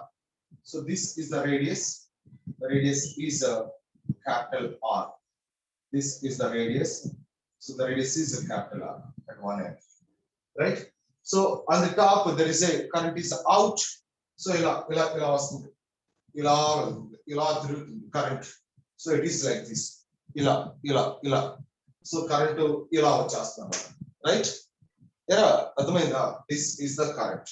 So this is the radius. The radius is capital R. This is the radius. So the radius is capital R at one end, right? So on the top there is a current is out. So ఇలా వస్తుంది, ఇలా తిరుగుతుంది current. So it is like this. ఇలా. So current ఇలా వచ్చేస్తుంది, right? ఎరా అర్థమైందా? This is the current.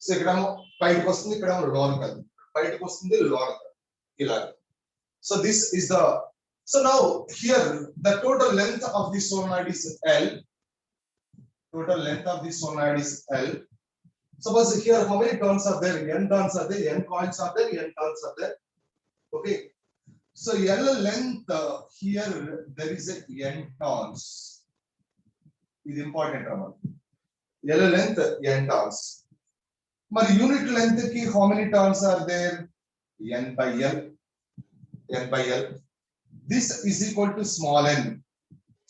So ఇక్కడేమో బయటకు వస్తుంది, ఇక్కడేమో లోనకి వెళ్తుంది, బయటకు వస్తుంది, లోనకి ఇలా. So this is the, so now here the total length of the solenoid is L. Total length of the solenoid is L. Suppose here how many turns are there? N turns are there, N coils are there, N turns are there. Okay. So L length here there is a N turns. Is important Raman. L length N turns. But unit length ki how many turns are there? N by L. N by L. This is equal to small n.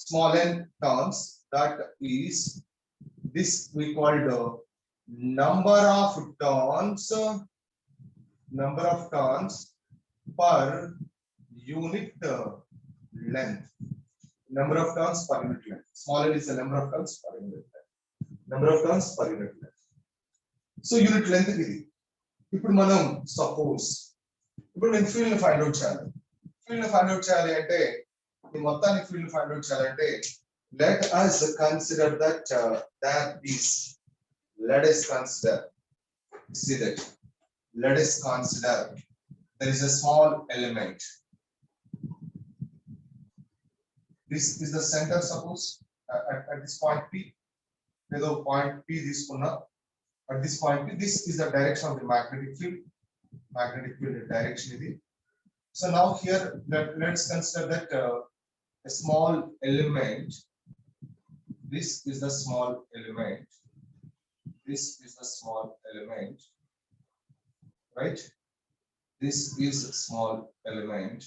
Small n turns. That is this we called number of turns per unit length. Number of turns per unit length. Small n is the number of turns per unit length. Number of turns per unit length. So unit length ఇది. ఇప్పుడు మనం suppose ఇప్పుడు నేను field find out చేయాలి. Field find out చేయాలి అంటే ఈ మొత్తానికి ఫీల్డ్ ఫైండ్ అవుట్ చేయాలంటే let us consider that there is, let us consider, see that, let us consider there is a small element. This is the center, suppose at this point P. Either point P తీసుకున్నా at this point P, this is the direction of the magnetic field. Magnetic field direction ఇది. So now here let's consider that a small element. This is the small element. This is the small element, right? This is a small element.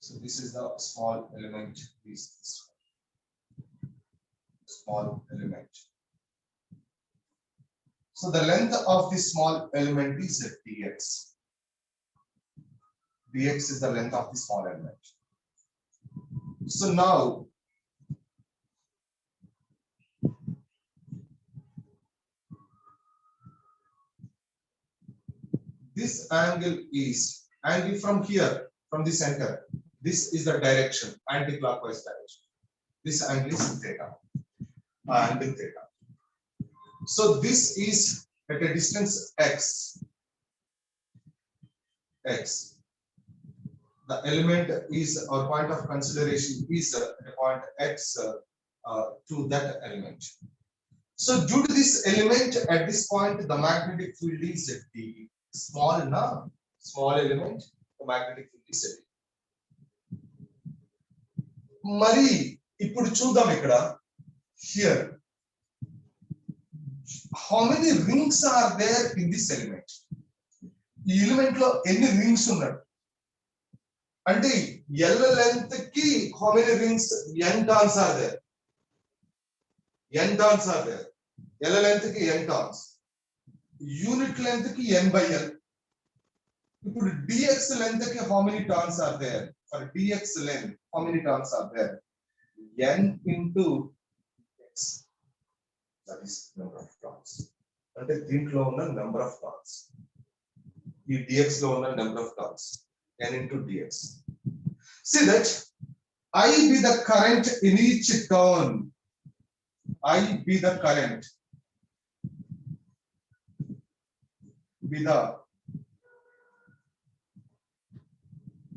So this is the small element. This small element. So the length of this small element is dx. Dx is the length of the small element. So now this angle is angle from here, from the center. This is the direction, anti-clockwise direction. This angle is theta. Angle theta. So this is at a distance x. X. The element is, our point of consideration is a point x to that element. So due to this element at this point, the magnetic field is d. Small element, the magnetic field is d. మరి ఇప్పుడు చూద్దాం ఇక్కడ here how many rings are there in this element. ఈ element లో ఎన్ని rings ఉన్నాయి అంటే L length కి how many rings, n turns are there. N turns are there. L length కి n turns, unit length ki n by l. ఇప్పుడు dx length ki how many turns are there? For dx length how many turns are there? n into x, that is number of turns. అంటే దీంట్లో ఉన్న number of turns, ఈ dx లో ఉన్న number of turns, n into dx. See that I be the current in each turn. I be the current, be the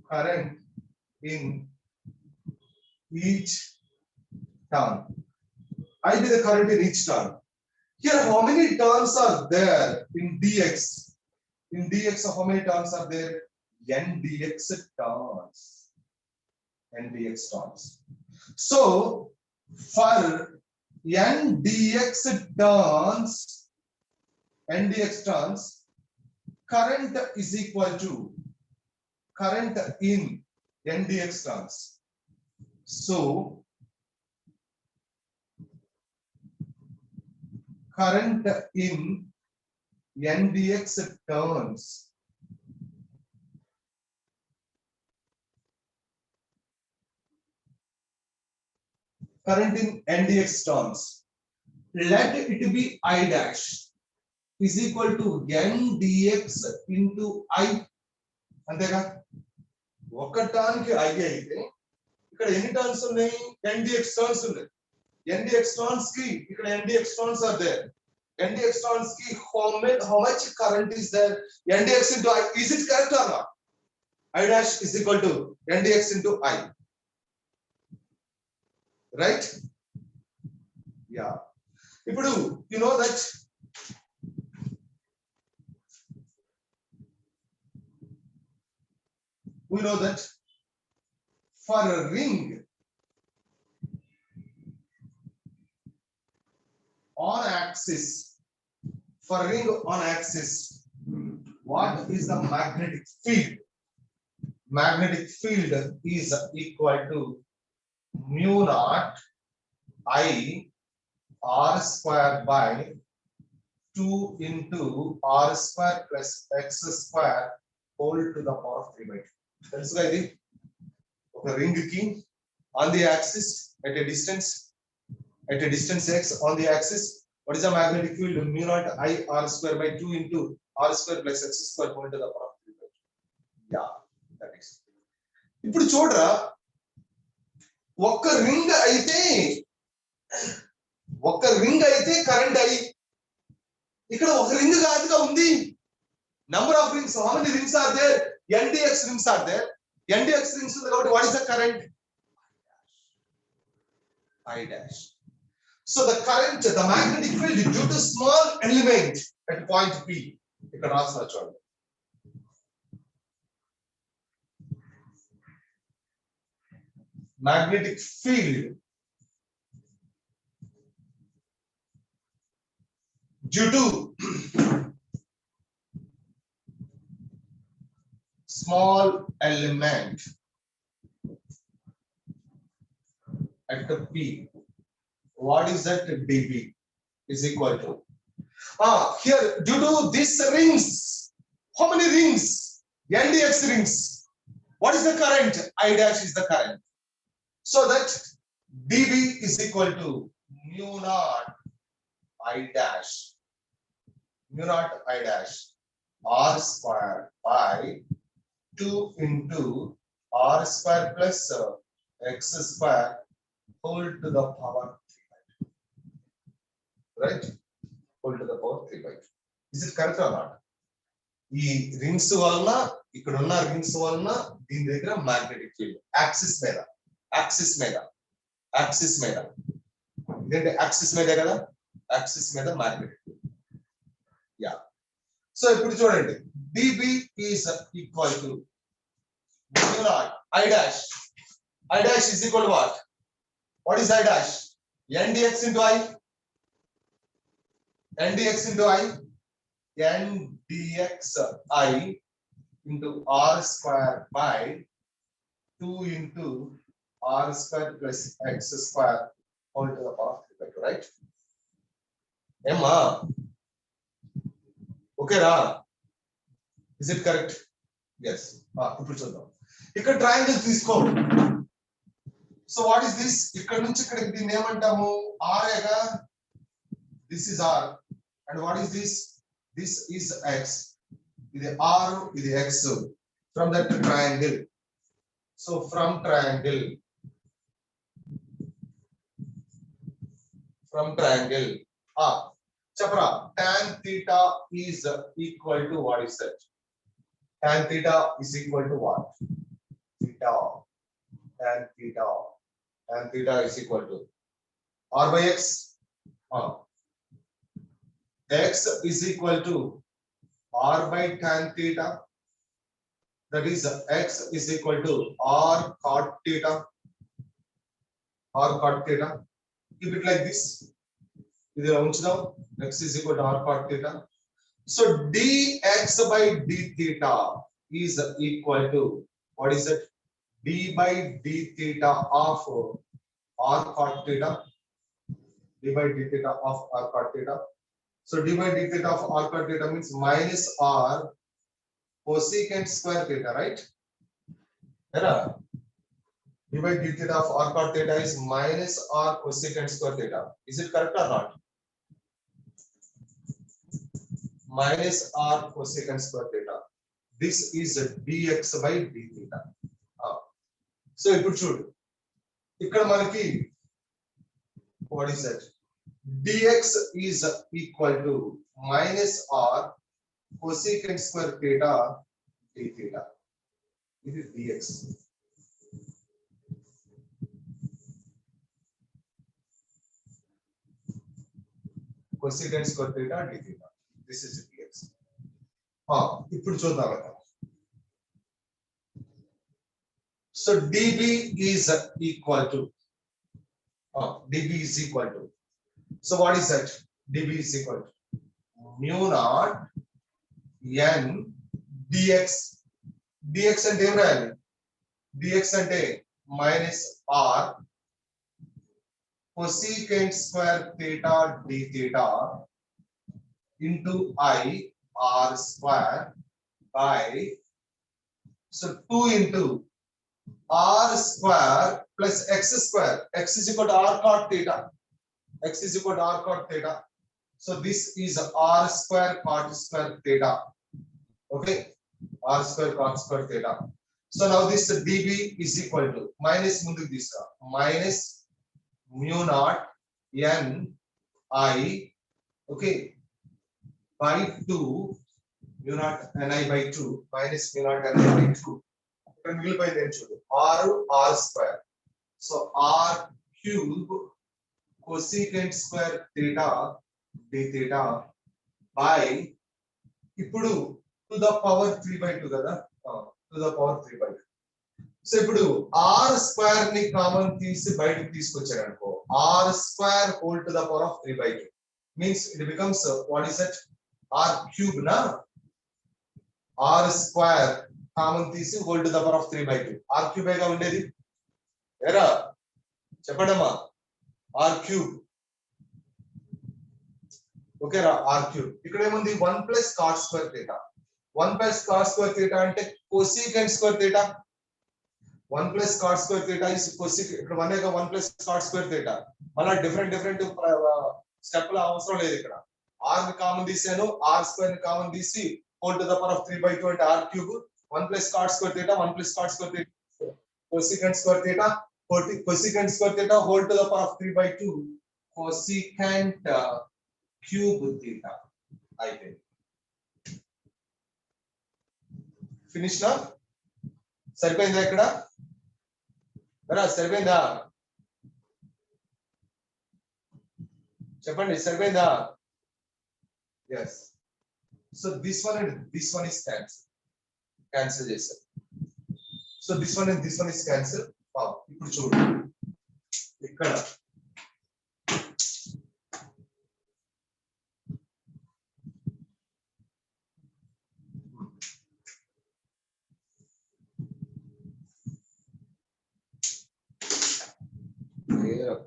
current in each turn. I be the current in each turn. Here how many turns are there in dx? In dx how many turns are there? N dx turns. N dx turns. So for n dx turns, n dx turns, current is equal to current in n dx turns. So current in n dx turns current in n dx turns, let it be I dash is equal to n dx into I. అంతేగా, ఒక turn కి I అయితే ఇక్కడ ఎన్ని turns ఉన్నాయి? n dx turns ఉన్నాయి. n dx turns కి ఇక్కడ n dx turns are there. n dx turns కి how much current is there? n dx into I. Is it correct or not? I dash is equal to n dx into I, right? Yeah. ఇప్పుడు you know that we know that for a ring on axis, for a ring on axis, what is the magnetic field? Magnetic field is equal to mu naught I r square by 2 into r square plus x square whole to the power of 3 by 2. తెలుసుగా ఇది ఒక ring కి on the axis at a distance at a distance x on the axis. What is the magnetic field? Mu naught I r square by 2 into r square plus x square whole to the power of 3 by 2. Yeah, that is. ఇప్పుడు చూడరా, ఒక్క ring అయితే current I. ఇక్కడ ఒక ring కాదుగా ఉంది. Number of rings. So how many rings are there? NDX rings are there. NDX rings ఉంది కాబట్టి what is the current? I dash. So the current, the magnetic field due to small element at point P. ఇక్కడ రాస్తున్నా చూడండి. Magnetic field due to small element at the P. What is that? dB is equal to here due to these rings. How many rings? NDX rings. What is the current? I dash is the current. So that dB is equal to mu naught I dash r square by 2 into r square plus x square whole to the power 3 by 2. Right? Whole to the power 3 by 2. Is it correct or not? ఈ rings వలన, ఇక్కడ ఉన్న rings వలన దీని దగ్గర magnetic field axis మీద ఇదేంటి axis మీద కదా, యాక్సిస్ మీద మ్యాగ్నెటిక్ ఫీల్డ్. యా, సో ఇప్పుడు చూడండి, dB is equal to mu naught I dash is equal to what? What is I dash? NDX into I. NDX I into r square by 2 into r square plus x square whole to the power 3 by 2, right? Emma, okay ra? Is it correct? Yes. ఇప్పుడు చూద్దాం. ఇక్కడ triangle తీసుకోండి. So what is this? ఇక్కడ నుంచి ఇక్కడికి దీన్ని ఏమంటాము? R ఏగా. This is R. And what is this? This is X. ఇది R, ఇది X. From that triangle. So from triangle. Chapra, tan theta is equal to what is that? Tan theta is equal to what? Tan theta is equal to R by X. X is equal to R by tan theta. That is X is equal to R cot theta. Keep it like this. X is equal to R cot theta. So dx by d theta is equal to what is it? D by d theta of R cot theta. So d by d theta of r cot theta means minus r cosecant square theta, right? D by d theta of r cot theta is minus r cosecant square theta. Is it correct or not? Minus r cosecant square theta. This is dx by d theta. So ఇప్పుడు చూడు, ఇక్కడ మనకి what is that? Dx is equal to minus r cosecant square theta d theta. This is dx. Cosecant square theta d theta. This is dx. ఇప్పుడు చూద్దాం. So dB is equal to so what is that? dB is equal to mu naught n dx. dx అంటే ఏం రాయాలి? dx అంటే minus r cosecant square theta d theta into I r square by so 2 into r square plus x square. X is equal to r cot theta. x is equal to r cot theta. So this is r square cot square theta. Okay, r square cot square theta. So now this dB is equal to minus mundu this minus mu naught n I, okay, by 2 mu naught ni by 2 minus mu naught ni by 2. ఇక్కడ మిగిలిపోయింది ఏం చూడు r square. So r cube cosecant square theta d theta by ఇప్పుడు to the power 3/2 కదా, to the power 3/2. So ఇప్పుడు r square ని common తీసి బయటకు తీసుకొచ్చారు అనుకో, r square whole to the power of 3/2 means it becomes what is that r cube నా, r square common తీసి whole to the power of 3/2 r cube గా ఉండేది ఎరా చెప్పడమా, r క్యూబ్. ఓకేరా, r క్యూబ్. ఇక్కడ ఏముంది 1 plus cot square theta. 1 plus cot square theta అంటే cosecant square theta. 1 plus cot square theta is cosecant. ఇక్కడ 1 గా 1 plus cot square theta. మళ్ళా డిఫరెంట్ స్టెప్ ల అవసరం లేదు. ఇక్కడ r ని కామన్ తీసాను, r స్క్వేర్ ని కామన్ తీసి whole to the power of 3/2 అంటే r cube. 1 plus cot square theta 1 plus cot square theta cosecant square theta, cosecant square theta whole to the power of 3/2 cosecant cube theta. అయితే finish నా, సరిపోయిందా ఇక్కడ రా, సరిపోయిందా చెప్పండి, సరిపోయిందా? yes. So this one and this one is cancel చేశారు. So this one and this one is cancel. ఇప్పుడు చూడు ఇక్కడ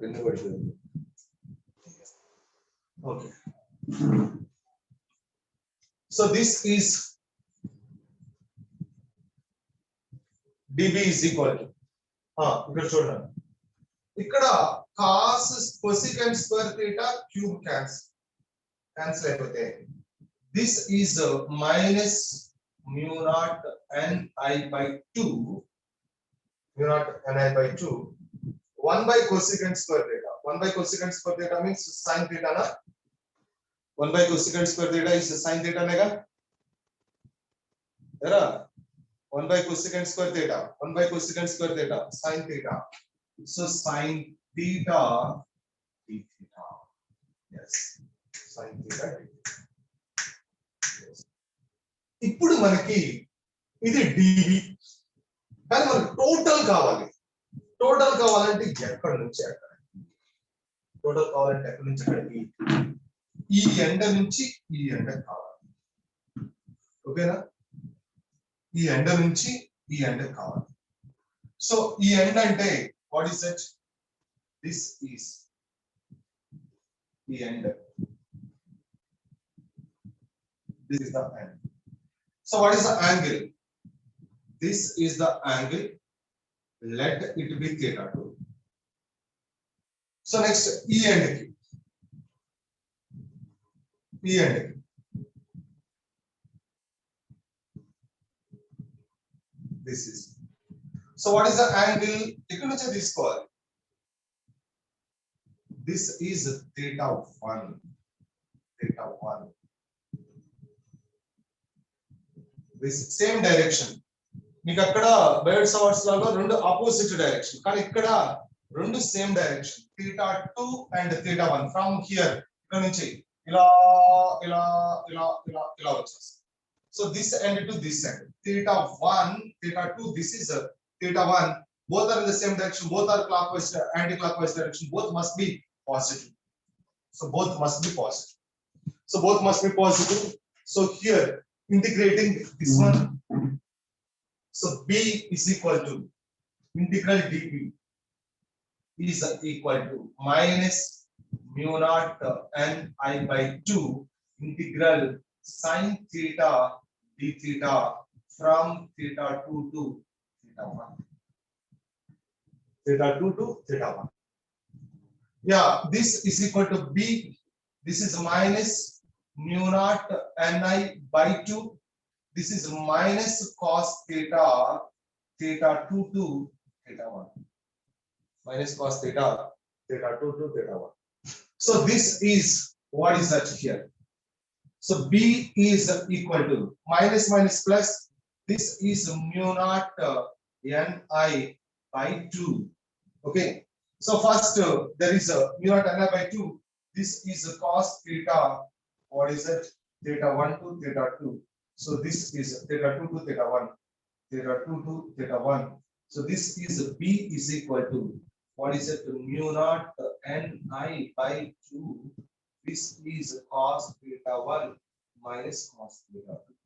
పెన్ను పడుతుంది. Okay, so this is dB is equal to ఇక్కడ చూడండి, ఇక్కడ cos cosecant square theta cube cancel అయిపోతే this is minus mu naught ni by 2 mu naught ni by 2 1 by cosecant square theta. 1 by cosecant square theta means sin theta na. 1 by cosecant square theta is sin theta nega era. 1 by cosecant square theta, 1 by cosecant square theta sin theta. So sin theta d theta. Yes, sin theta d theta. Yes. ఇప్పుడు మనకి ఇది dB, కానీ మనకి total కావాలి. Total కావాలంటే ఎక్కడి నుంచి ఎక్కడ, టోటల్ కావాలంటే ఎక్కడి నుంచి ఎక్కడికి, ఈ ఎండ నుంచి ఈ ఎండ కావాలి. ఓకేనా, ఈ ఎండ నుంచి ఈ ఎండ కావాలి. సో ఈ ఎండ అంటే what is that, this is ఈ end, this is the end. So what is the angle, this is the angle, let it be theta 2. So next e end ki, this is. So what is the angle ikkada nunchi teesukovali, this is theta 1, theta 1, this same direction. మీకు అక్కడ bird సవర్స్ లాగా రెండు opposite direction, కానీ ఇక్కడ రెండు same direction, theta 2 and theta 1. From here ఇక్కడ నుంచి ఇలా ఇలా ఇలా ఇలా ఇలా వచ్చేస్తుంది. So this end to this end, theta 1 theta 2, this is theta 1, both are in the same direction, both are clockwise anti-clockwise direction, both must be positive. So both must be positive, so both must be positive. So here integrating this one, so b is equal to integral dB is equal to minus mu naught ni by 2 integral sin theta d theta from theta 2 to theta 1, theta 2 to theta 1. Yeah, this is equal to B. This is minus mu naught Ni by 2. This is minus cos theta 2 to theta 1. Minus cos theta 2 to theta 1. So this is what is that here? So B is equal to minus minus plus. This is mu naught Ni by 2. Okay. So first there is a mu naught Ni by 2. This is a cos theta. What is it? Theta 1 to theta 2. So this is theta 2 to theta 1. Theta 2 to theta 1. So this is B is equal to what is it? Mu naught Ni by 2. This is cos theta 1 minus cos theta 2.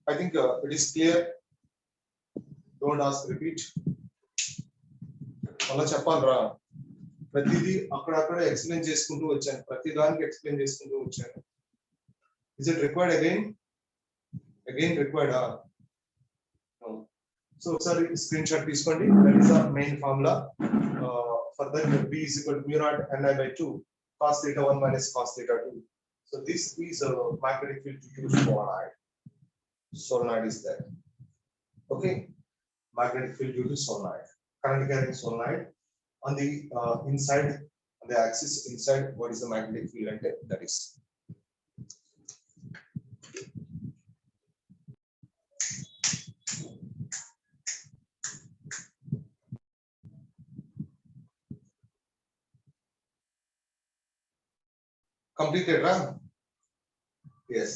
I think it is clear. Don't ask repeat. అలా చెప్పాలరా ప్రతిదీ అక్కడక్కడ explain చేసుకుంటూ వచ్చాను ప్రతి దానికి explain చేసుకుంటూ వచ్చాను is it required again required so ఒకసారి స్క్రీన్ షాట్ తీసుకోండి that is the main formula for that b is equal to mu naught Ni by 2 cos theta 1 minus cos theta 2. So this is a magnetic field due to solenoid is there. Okay, magnetic field due to solenoid, current carrying solenoid on the inside, on the axis inside. What is the magnetic field? And that is completed, right? Yes.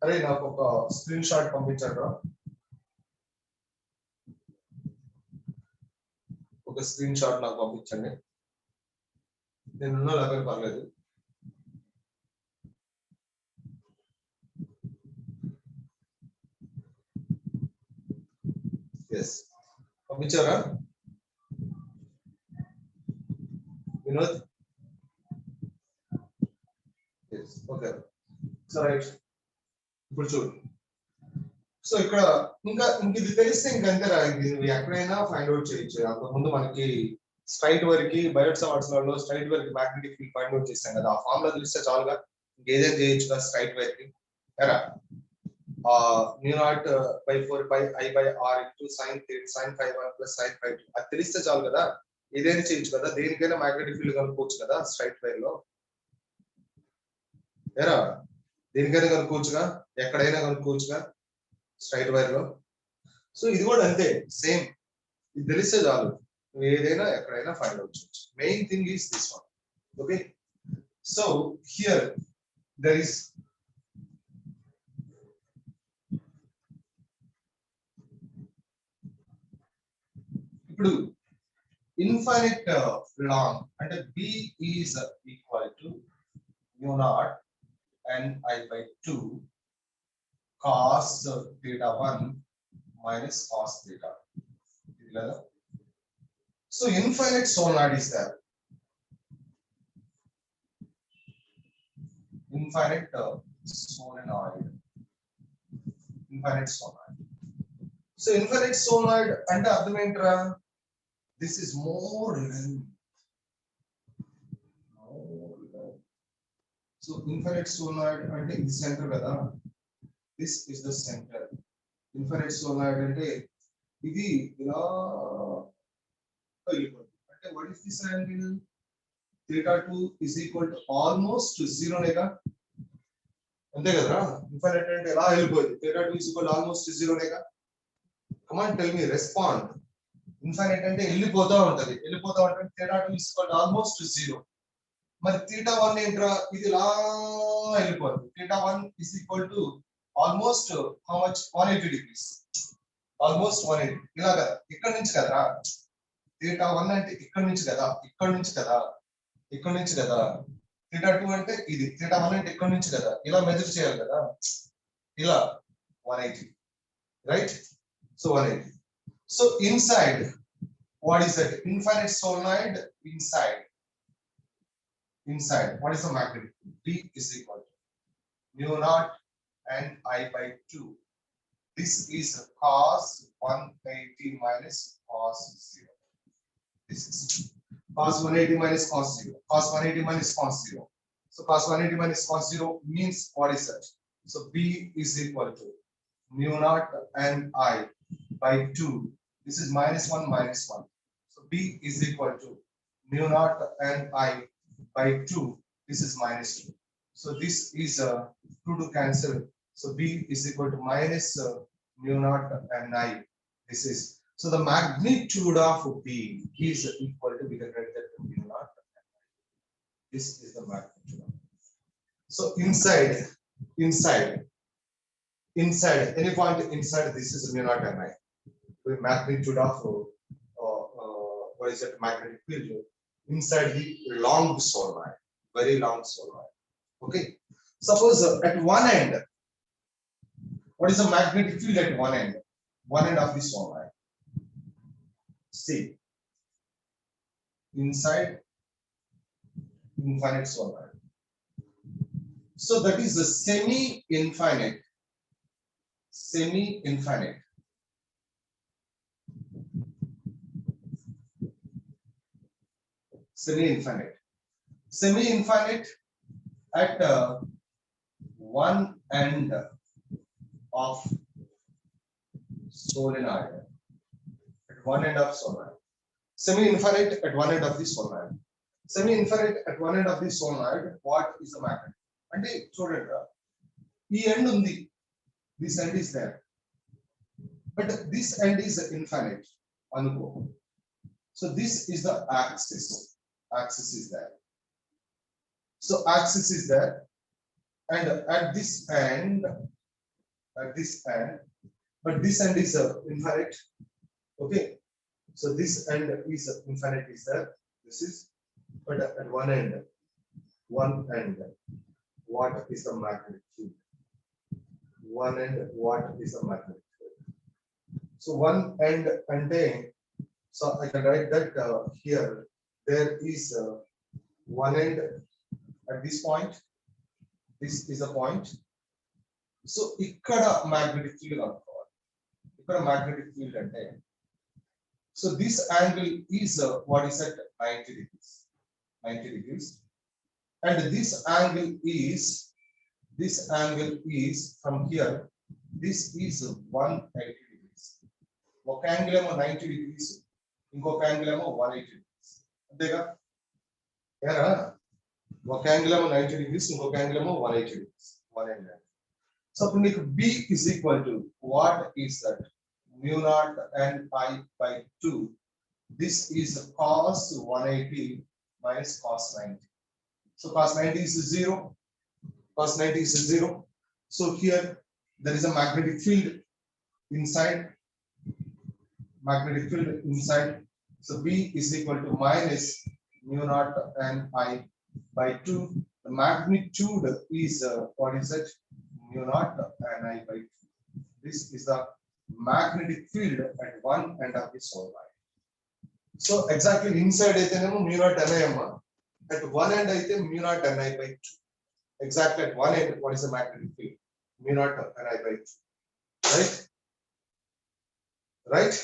అరే నాకు ఒక screen shot పంపించారా ఒక screen shot నాకు పంపించండి నేను లేకపోతే పర్లేదు ఎస్ పంపించారా Vinod yes okay so right ఇప్పుడు చూడు సో ఇక్కడ ఇంకా ఇది తెలిస్తే ఇంకంతేరా ఇది ఎక్కడైనా ఫైండ్ అవుట్ చేయొచ్చు అంతకుముందు మనకి స్ట్రైట్ వరకు బయోట్ సవార్డ్స్ లో స్ట్రైట్ వరకు మ్యాగ్నెటిక్ ఫీల్డ్ ఫైండ్ అవుట్ చేసాం కదా ఆ ఫార్ములా తెలిస్తే చాలుగా ఇంకేదైనా చేయొచ్చు కదా స్ట్రైట్ వరకు ఎరా mu naught by 4 pi I by r into sin phi 1 plus sin phi 2 అది తెలిస్తే చాలు కదా ఏదైనా చేయొచ్చు కదా దేనికైనా మ్యాగ్నెటిక్ ఫీల్డ్ కనుక్కోవచ్చు కదా స్ట్రైట్ వైర్ లో ఎరా దేనికైనా కనుక్కోవచ్చుగా ఎక్కడైనా కనుక్కోవచ్చుగా స్ట్రైట్ వైర్ లో సో ఇది కూడా అంతే సేమ్ ఇది తెలిస్తే చాలు నువ్వు ఏదైనా ఎక్కడైనా ఫైండ్ అవుట్ చేయొచ్చు main thing is this one okay so here there is ఇప్పుడు ఇన్ఫైనైట్ లాంగ్ అంటే b is equal to mu naught Ni by 2 cos theta 1 minus cos theta. So infinite solenoid is there. Infinite solenoid. Infinite solenoid. So infinite solenoid and అర్థమేంట్రా this is more length. So infinite solenoid అంటే ఇది centre కదా this is the center. Infinite solenoid అంటే ఇది ఇలా అంటే what is this angle? Theta 2 is equal to almost 0 నేగా అంతే కదరా infinite అంటే ఎలా వెళ్ళిపోయింది theta 2 is equal to almost 0 నేగా come on tell me respond infinite అంటే వెళ్ళిపోతా ఉంటది theta 2 is equal to almost 0 మరి theta 1 ఏంట్రా ఇది ఇలా వెళ్ళిపోతుంది theta 1 is equal to almost how much 180 degrees almost 180 ఇలా కదా ఇక్కడ నుంచి కదరా theta 1 అంటే ఇక్కడ నుంచి కదా theta 2 అంటే ఇది theta 1 అంటే ఇక్కడ నుంచి కదా ఇలా మెజర్ చేయాలి కదా ఇలా 180 right so 180 so inside what is that infinite solenoid inside what is the magnetic B is equal to mu naught and I by 2 This is cos 180 minus cos 0. This is cos 180 minus cos 0. Cos 180 minus cos 0. So cos 180 minus cos 0 means what is that? So B is equal to mu naught n I by 2. This is minus 1 minus 1. So B is equal to mu naught n I by 2. This is minus 2. So this is 2 to cancel. So B is equal to minus mu naught n I. This is so the magnitude of B is equal to, we can write that mu naught n I. This is the magnitude of. So inside any point inside, this is mu naught n I. The magnitude of what is it, magnetic field inside the long solenoid, very long solenoid. Okay, suppose at one end, what is the magnetic field at one end of the solenoid? See, inside infinite solenoid. So that is the semi-infinite. Semi-infinite at one end of solenoid. At one end of solenoid. Semi-infinite at one end of the solenoid. Semi-infinite at one end of the solenoid. What is the magnet? అంటే చూడండి, ఈ end ఉంది, this end is there, but this end is infinite అనుకో. So this is the axis. Axis is there. So axis is there, and at this end, but this end is infinite. Okay. So this end is infinite is there. This is, but at one end, what is the magnetic field? One end, what is the magnetic field? So one end contain. So I can write that here there is one end at this point. This is a point. So ikkada magnetic field అనుకోవాలి. ఇక్కడ magnetic field అంటే, so this angle is what is at 90 degrees. 90 degrees. And this angle is from here. This is 180 degrees. ఒక angle ఏమో 90 degrees, ఇంకొక angle ఏమో 180 degrees. అంతేగా? ఏరా? ఒక యాంగిల్ ఏమో 90 degrees, ఇంకొక యాంగిల్ ఏమో 180 degrees. 180. So నీకు B is equal to what is that? Mu naught n pi by 2. This is cos 180 minus cos 90. So cos 90 is 0. Cos 90 is 0. So here there is a magnetic field inside. Magnetic field inside. So B is equal to minus mu naught n I by 2. The magnitude is what is it? Mu naught n I by 2. This is the magnetic field at one end of the solenoid. So exactly inside అయితేనేమో mu naught n I అమ్మా. At one end అయితే mu naught n I by 2. Exactly at one end, what is the magnetic field? Mu naught n I by 2. Right? Right?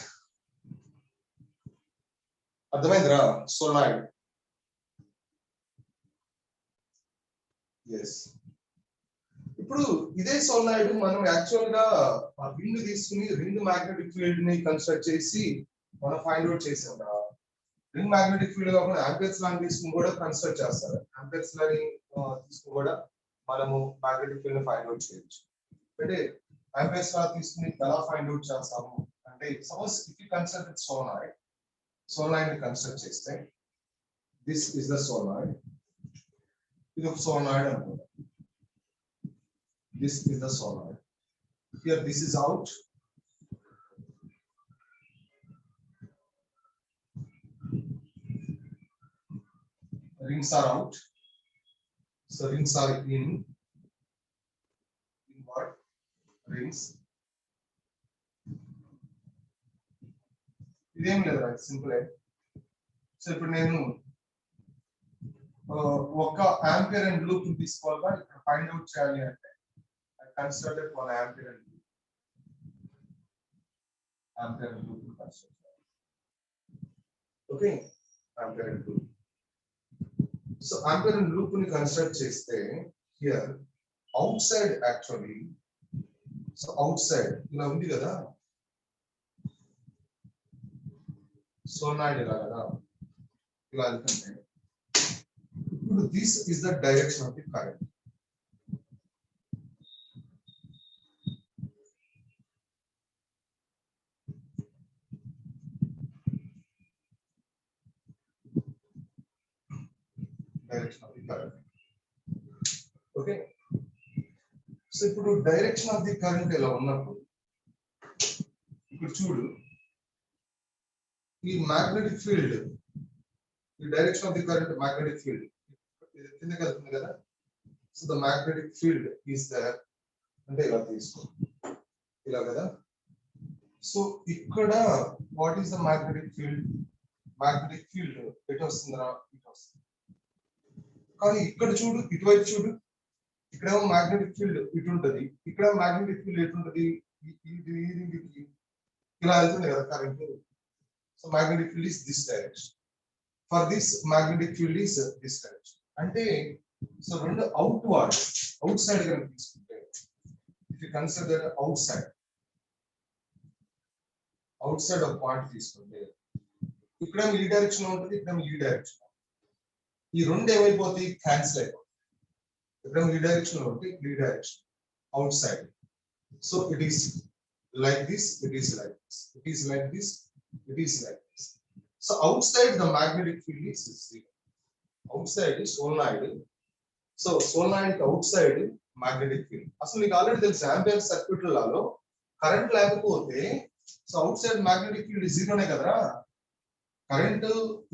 అర్థమైందిరా? solenoid. Yes. ఇప్పుడు ఇదే solenoid మనం actual గా ఆ ring తీసుకుని ring magnetic field ని construct చేసి మనం ఫైండ్ అవుట్ చేసాం కదా. రింగ్ మ్యాగ్నెటిక్ ఫీల్డ్ కాకుండా ఆంపియర్స్ లా తీసుకుని కూడా కన్స్ట్రక్ట్ చేస్తారు. ఆంపియర్స్ లా తీసుకుని కూడా మనము మ్యాగ్నెటిక్ ఫీల్డ్ ని ఫైండ్ అవుట్ చేయొచ్చు. అంటే ఆంపియర్స్ లా తీసుకుని ఎలా ఫైండ్ అవుట్ చేస్తాము అంటే, suppose if you consider solenoid ని కన్స్ట్రక్ట్ చేస్తే, దిస్ ఇస్ ద solenoid. ఇది ఒక solenoid అనుకుందాం. This is the solenoid. Here this is out. Rings are out. So rings are in what? Rings. ఇదేం లేదు, సింపుల్. సో ఇప్పుడు నేను ఒక ఆంపియర్ అండ్ లూప్ తీసుకోవాలా, ఇక్కడ ఫైండ్ అవుట్ చేయాలి అంటే consider 1 ampere and ampere loop construct. Okay, ampere loop. So ampere loop ni construct cheste here outside actually. So outside ila undi kada solenoid ila kada ila althante ఇప్పుడు this is the direction of the current. Direction of the current. Okay. So ఇప్పుడు direction of the current ఎలా ఉన్నప్పుడు ఇప్పుడు చూడు ఈ magnetic field the direction of the current magnetic field కిందకి వెళ్తుంది కదా. So the magnetic field is there అంటే ఇలా తీసుకో ఇలా కదా. సో ఇక్కడ what is the magnetic field? Magnetic field ఎటు వస్తుందా ఇటు వస్తుంది. కానీ ఇక్కడ చూడు ఇటువైపు చూడు ఇక్కడ మ్యాగ్నెటిక్ ఫీల్డ్ ఇటు ఉంటది ఇక్కడ మ్యాగ్నెటిక్ ఫీల్డ్ ఎటు ఉంటది ఇలా వెళ్తుంది కదా current. So magnetic field is this direction for this magnetic field is this direction అంటే సో రెండు అవుట్ సైడ్ కనుక తీసుకుంటే if you consider out side ఒక పాయింట్ తీసుకుంటే ఇక్కడ ఈ డైరెక్షన్ ఉంటుంది ఇక్కడ ఈ డైరెక్షన్ ఈ రెండు ఏమైపోతాయి క్యాన్సిల్ అయిపోతాయి. ఇక్కడ ఈ డైరెక్షన్ లో ఉంటే ఈ direction outside. So it is like this it is like this it is like this it is like this. So outside the magnetic field is zero. Outside solenoid. So solenoid outside magnetic field. అసలు నీకు already తెలుసు ampere circuit లలో current లేకపోతే so outside magnetic field జీరోనే కదరా. Current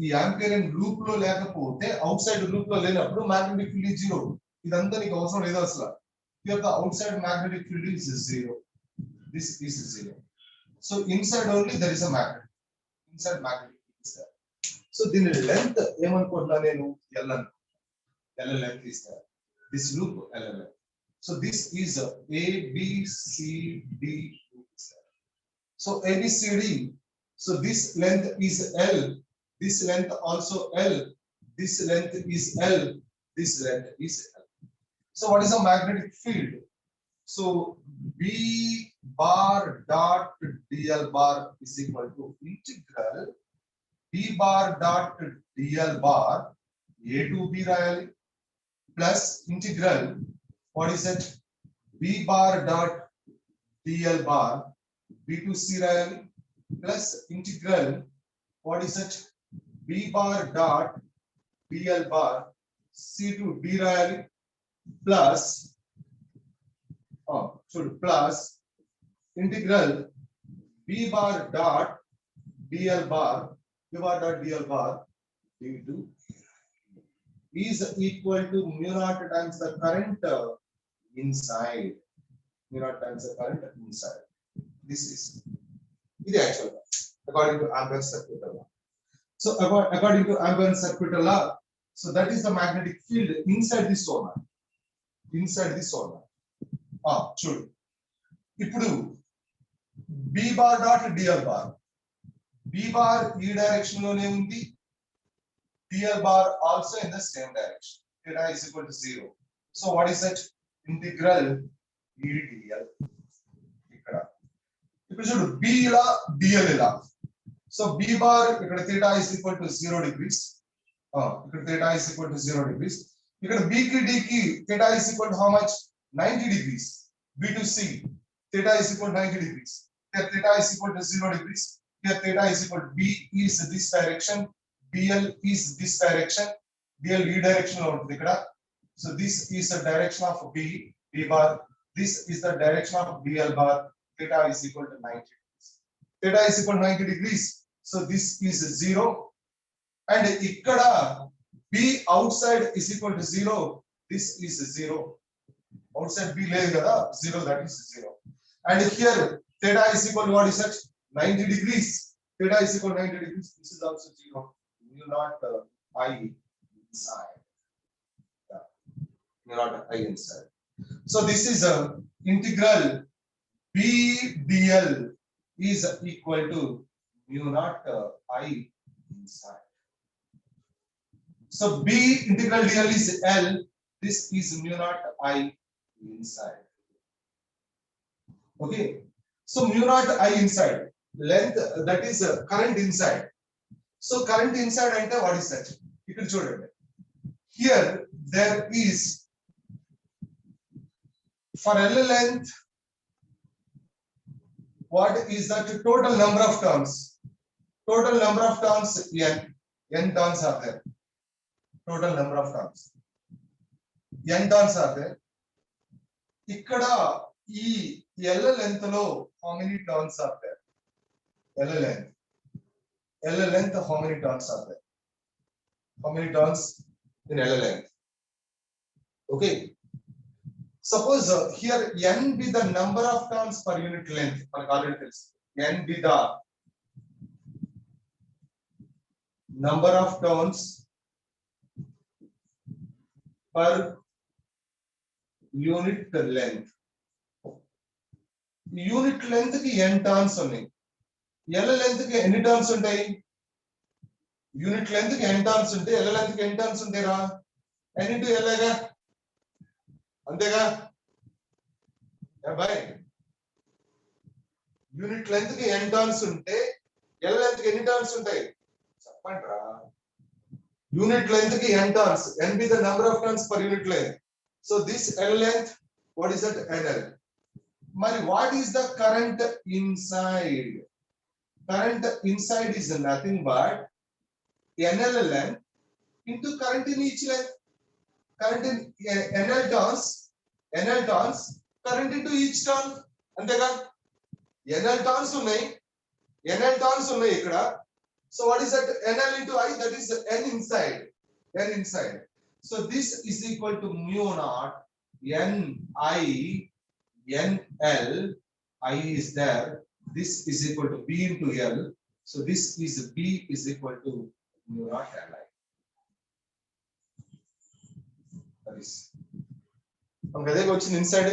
ఈ ampere loop లో లేకపోతే అవుట్ సైడ్ లూప్ లో లేనప్పుడు మ్యాగ్నెటిక్ ఫీల్డ్ జీరో. ఇదంతా నీకు అవసరం లేదు అసలు. Here the outside magnetic field is zero. This is zero. So inside only there is a magnet. Inside magnetic field is there. So దీని లెంత్ ఏమనుకుంటున్నా నేను L అనుకుంటున్నా. L length is there. This loop L length. So this is a ABCD loop is there. So ABCD. So this length is L. This length also L. This length is L. This length is L. So what is a magnetic field? So B bar dot dl bar is equal to integral B bar dot dl bar A to B rayali plus integral what is it B bar dot dl bar B to C rayali plus integral what is it B bar dot dl bar C to D rayali plus plus integral B bar dot dl bar d to is equal to mu naught times the current inside. Mu naught times the current inside. This is the actual according to Ampere's circuit law. So according to Ampere's circuit law, so that is the magnetic field inside the solenoid. Inside the solenoid. చూడు ఇప్పుడు B bar dot dl bar. B bar ఈ direction లోనే ఉంది. dl bar also in the same direction. Theta is equal to 0. So what is that? Integral E dl. ఇక్కడ ఇప్పుడు చూడు B ఇలా dl ఇలా. So B bar ఇక్కడ theta is equal to 0 degrees. ఇక్కడ theta is equal to 0 degrees. ఇక్కడ B కి D కి theta is equal to how much? 90 degrees. B to C theta is equal to 90 degrees. Here theta is equal to 0 degrees. Here theta is equal to B is this direction. DL is this direction. DL e direction lo untundi ikkada. So this is the direction of B bar. This is the direction of DL bar. Theta is equal to 90 degrees. Theta is equal to 90 degrees. So this is 0. And ikkada B outside is equal to 0. This is 0. Outside B లేదు కదా 0, that is 0. And here theta is equal to what is that? 90 degrees. Theta is equal to 90 degrees. This is also 0. You not I inside. Yeah. You not I inside. So this is a integral B dl is equal to mu naught I inside. So B integral dl is L. This is mu naught I inside. Okay. So mu naught I inside. Length, that is current inside. So current inside ante what is that? Ikkada chudandi. Here there is, for L length, what is that total number of turns? Total number of turns n. N turns are there. Total number of turns. N turns are there. Ikkada ee L length lo how many turns are there? L length. L length, how many turns are there? How many turns in L length? Okay. Suppose here n be the number of turns per unit length. N be the number of turns per unit length. Unit length ki n turns ఉన్నాయి. L length ki ఎన్ని turns ఉంటాయి? Unit length ki n turns ఉంటే L length ki n turns ఉంటాయిరా? n into L గా అంతేగా? By unit length కి n turns ఉంటే L length కి ఎన్ని టర్న్స్ ఉంటాయి? చెప్పండిరా. Unit length ki n turns. N be the number of turns per unit length. So this L length, what is that? NL. Mari, what is the current inside? Current inside is nothing but NL length into current in each length. Current in NL turns, current into each turn. Antega? NL turns ఉన్నాయి. NL turns ఉన్నాయి ఇక్కడ. So what is that? NL into I, that is N inside. N inside. So this is equal to mu naught Ni NL. I is there. This is equal to B into L. So this is B is equal to mu naught Li. That is. మనకి అదే వచ్చింది inside.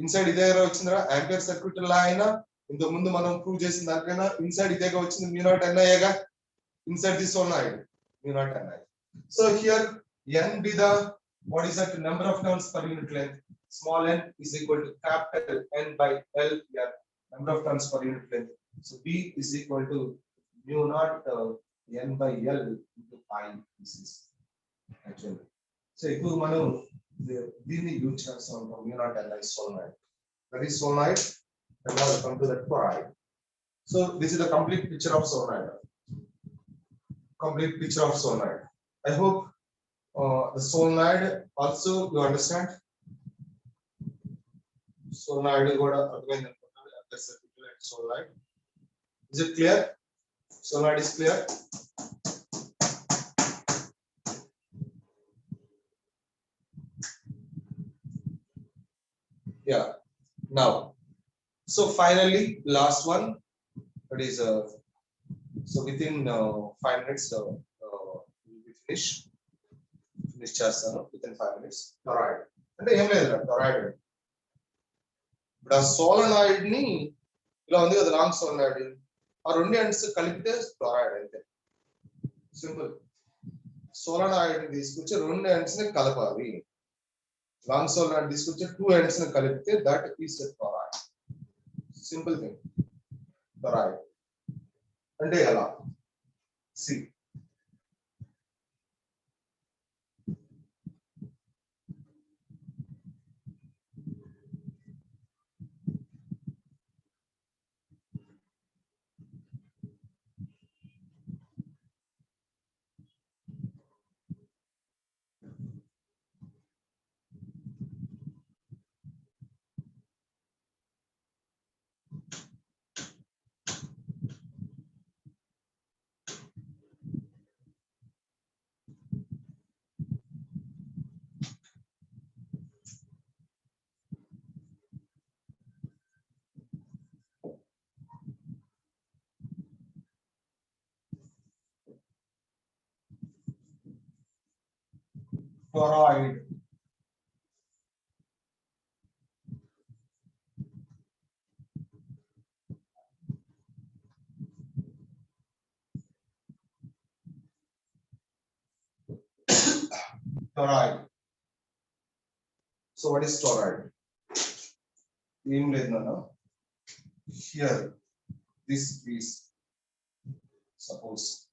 Inside ఇదే వచ్చిందిరా. Ampere circuit లా అయినా ఇంతకు ముందు మనం prove చేసిన దానికైనా ఇన్సైడ్ ఇదేగా వచ్చింది mu naught Ni గా. Inside this solenoid mu naught Ni. So here n be the, what is that, number of turns per unit length. Small n is equal to capital N by L here, number of turns per unit length. So B is equal to mu naught N by L into I. This is actually. So ఇప్పుడు మనం దీన్ని use చేస్తూ ఉంటాం. mu naught Ni solenoid. That is solenoid. And now we come to the toroid. So this is the complete picture of solenoid. Complete picture of solenoid. I hope the solenoid also you understand. Solenoid kuda అర్థమైంది అనుకుంటున్నాను. Solenoid. Is it clear? Solenoid is clear. Yeah. Now, so finally, last one. That is so within 5 minutes we will finish చేస్తాను. Within 5 minutes. Toroid. అంటే ఏం లేదు toroid. ఇప్పుడు ఆ solenoid ని ఇలా ఉంది కదా, లాంగ్ సోలనాయిడ్, ఆ రెండు ఎండ్స్ కలిపితే toroid అయితే సింపుల్. సోలనాయిడ్ తీసుకొచ్చి రెండు ఎండ్స్ ని కలపాలి. లాంగ్ సోలనాయిడ్ తీసుకొచ్చి 2 ఎండ్స్ ని కలిపితే that is toroid. Simple thing. toroid అంటే ఎలా? See toroid. toroid. So what is toroid? Here, this is suppose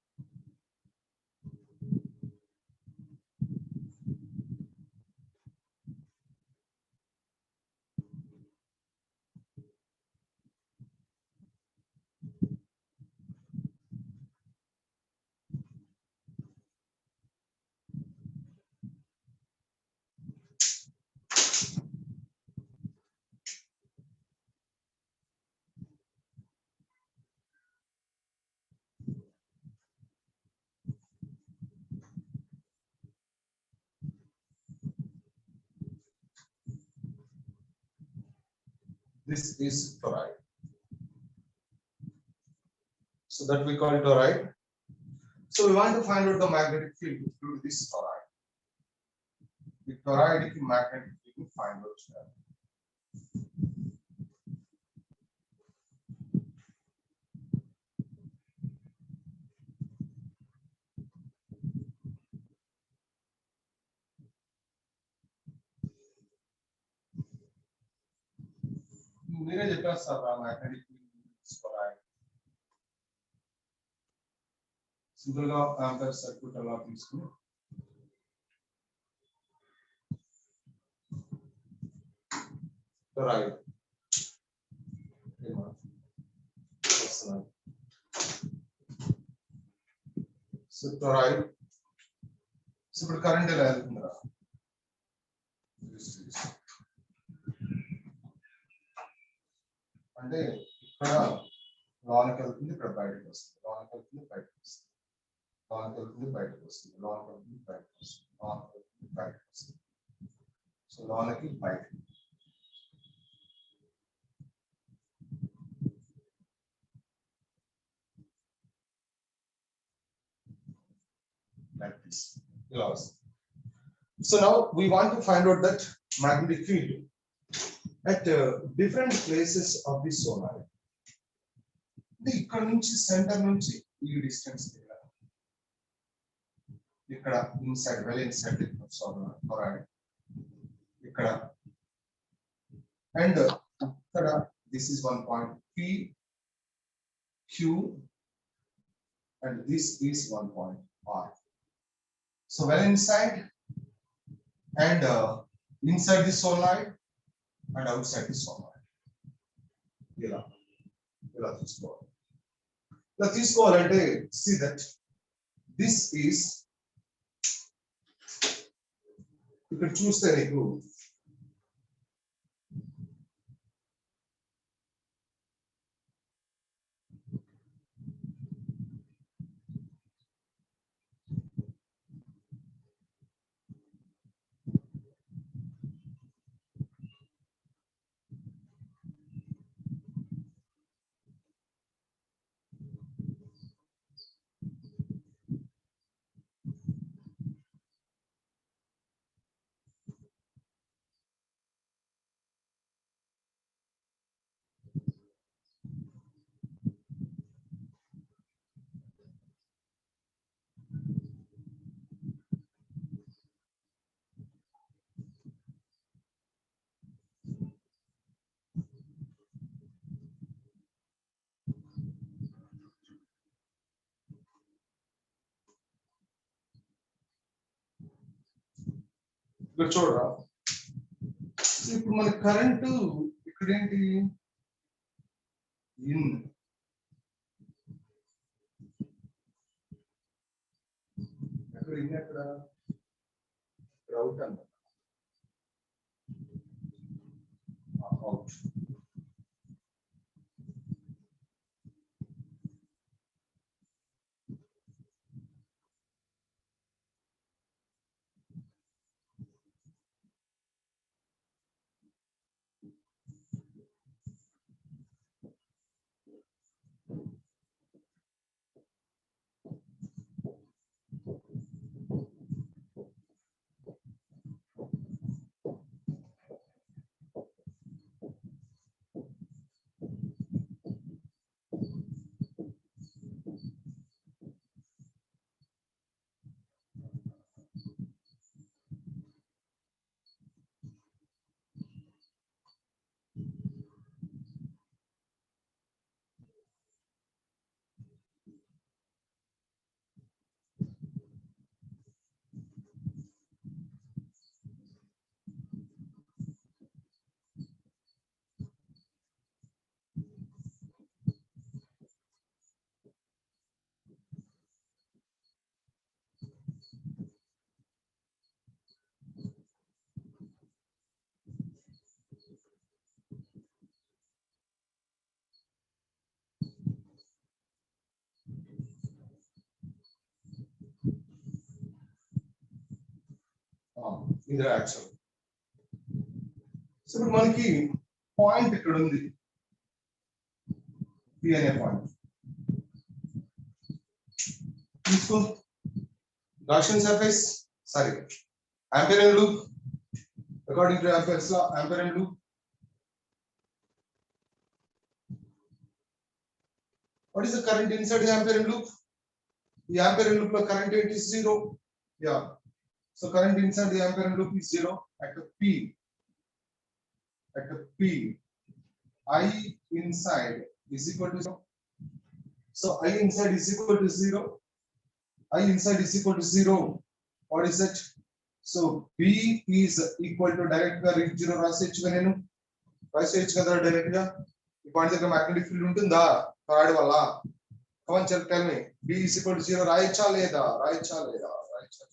this is toroid. So that we call toroid. So we want to find out the magnetic field due to this toroid. The toroid magnetic field find out here. మీరే చెప్పేస్తారా magnetic field toroid? Simple గా ampere circuit అలా తీసుకుని toroid so toroid so ఇప్పుడు current ఎలా వెళ్తుందిరా అంటే ఇక్కడ లోనికి వెళ్తుంది ఇక్కడ బయటకు వస్తుంది లోనికి వెళ్తుంది బయటకు వస్తుంది లోనికి వెళ్తుంది బయటకు వస్తుంది లోనికి వెళ్తుంది బయటకు వస్తుంది లోనికి వెళ్తుంది బయటకు వస్తుంది సో లోనికి బయటకు like this. So now we want to find out that magnetic field at different places of the solenoid. ఇక్కడ నుంచి సెంటర్ నుంచి ఈ డిస్టెన్స్ ఇక్కడ ఇన్సైడ్ వెల్ ఇన్సైడ్ solenoid ఇక్కడ అండ్ ఇక్కడ this is one point P Q and this is one point R. So well inside and inside the solenoid and outside the solenoid. Let's go and see that this is, you can choose the group. ఇక్కడ చూడరా ఇప్పుడు మన current ఇక్కడ ఏంటి in ఎక్కడ in ఎక్కడ out అన్న out ఇది యాక్చువల్. సో ఇప్పుడు మనకి పాయింట్ ఇక్కడ ఉంది, పి అనే పాయింట్ తీసుకో. Gaussian surface, sorry, Ampere loop. According to Ampere's law, Ampere loop. What is the current inside the Ampere loop? The Ampere loop current rate is 0. Yeah. So current inside the Ampere loop is 0 at the P. At the P, I inside is equal to 0. So I inside is equal to 0. I inside is equal to 0. What is it? So B is equal to direct reach 0 రాసేయచ్చు నేను రాసేయచ్చు కదా direct గా. ఈ point దగ్గర magnetic field ఉంటుందా third వల్ల? Come on tell me. B is equal to 0 రాయచ్చా లేదా? రాయచ్చా లేదా? రాయచ్చా.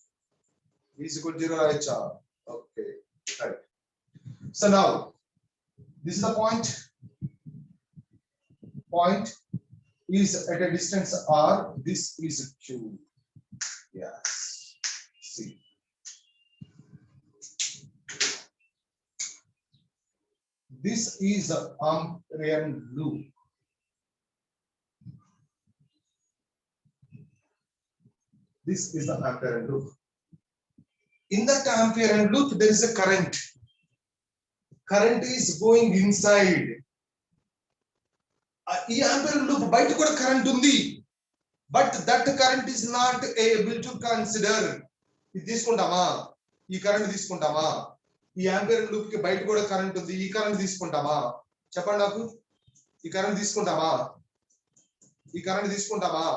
B is equal to 0 రాయచ్చా? Okay, right. So now this is the point. Point is at a distance R. This is Q. Yes. See. This is an Amperian loop. This is the Amperian loop. In that Amperian loop, there is a current. Current is going inside. ఈ Amperian loop బయట కూడా current ఉంది. But that current is not able to consider. ఇది తీసుకుంటామా? ఈ current తీసుకుంటామా? ఈ ampere loop కి బయట కూడా కరెంట్ ఉంది. ఈ కరెంట్ తీసుకుంటామా? చెప్పండి నాకు. ఈ కరెంట్ తీసుకుంటామా? ఈ current తీసుకుంటామా?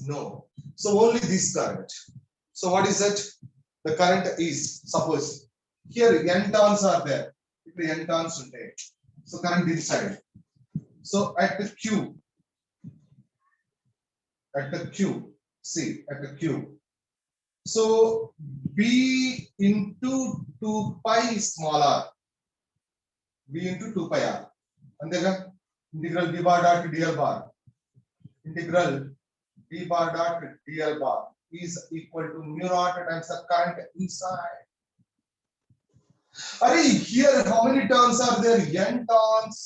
No. So only this current. So what is that? The current is, suppose here n turns are there. ఇక్కడ n turns ఉంటాయి. So current inside. So at the Q. At the Q, see, at the Q. So B into 2 pi small r. B into 2 pi r. And then integral b bar dot dl bar. Integral b bar dot dl bar is equal to mu naught times the current inside. Are here how many turns are there? N turns.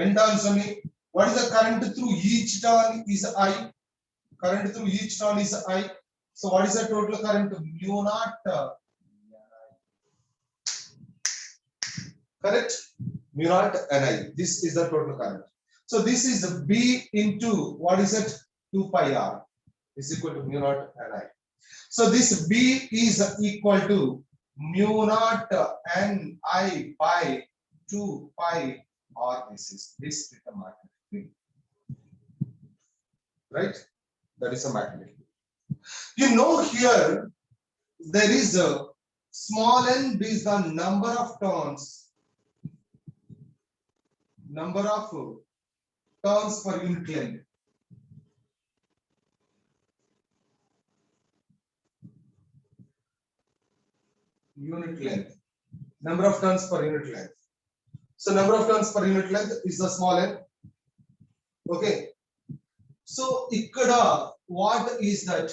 N turns only. What is the current through each turn is I. Current through each turn is I. So what is the total current? Mu naught. Correct? Mu naught Ni. This is the total current. So this is B into what is it? 2 pi r is equal to mu naught Ni. So this B is equal to mu naught Ni by 2 pi r. This is the magnetic field. Right? That is a magnetic field. You know here there is a small n is the number of turns per unit length. Unit length. Number of turns per unit length. So number of turns per unit length is the small n. Okay. So ikkada what is that?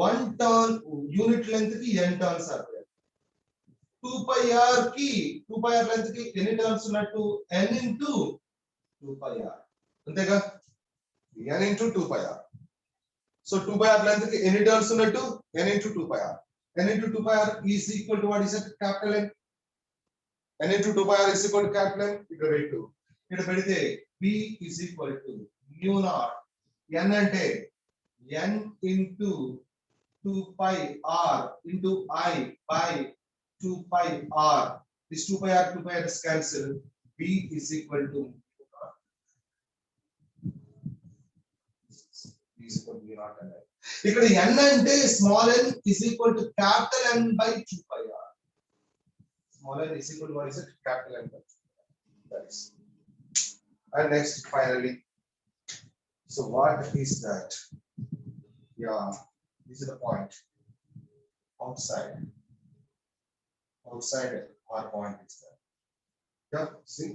One turn unit length ki n turns are there. 2 pi r length ki any turns unnattu n into 2 pi r. Antega n into 2 pi r. So 2 pi r length ki any turns unnattu n into 2 pi r. N into 2 pi r is equal to what is it? Capital N. N into 2 pi r is equal to capital N. Ikkada vedu. Ikkada pedithe B is equal to mu naught n ante n into 2 pi r into I by 2 pi r. This 2 pi r is cancelled. B is equal to mu naught n. ఇక్కడ n అంటే small n is equal to capital N by 2 pi r. Small n is equal to what is it? Capital N by 2 pi r. That is. And next, finally, so what is that? Yeah, this is the point. Outside our point is there. Yeah, see.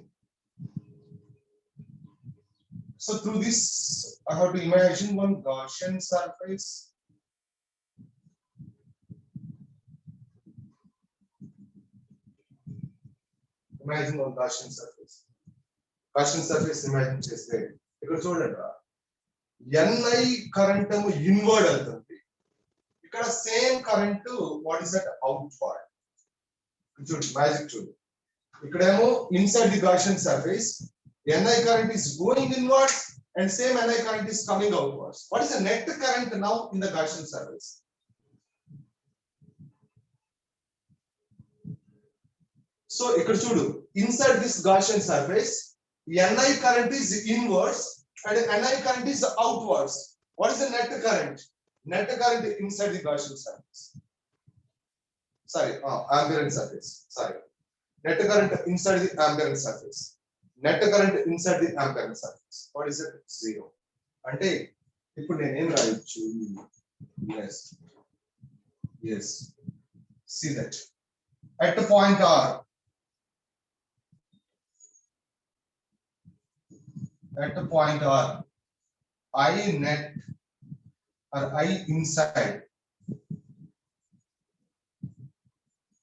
So through this, I have to imagine one Gaussian surface imagine one Gaussian surface. Gaussian surface imagine చేస్తే ఇక్కడ చూడండి రా, NI current ఏమో inward వెళ్తుంది, ఇక్కడ same current what is that outward. చూడు magic చూడు, ఇక్కడేమో inside the Gaussian surface NI current is going inwards and same NI current is coming outwards. What is the net current now in the Gaussian surface? So ikkada chudu, inside this Gaussian surface NI current is inwards and NI current is outwards. What is the net current? Net current inside the Gaussian surface. Sorry, ambient surface. Sorry. Net current inside the ambient surface. Net current inside the ambient surface. What is it? 0. అంటే ఇప్పుడు నేను ఏం రాయొచ్చు? Yes. See that. At the point R. At the point R, I net or I inside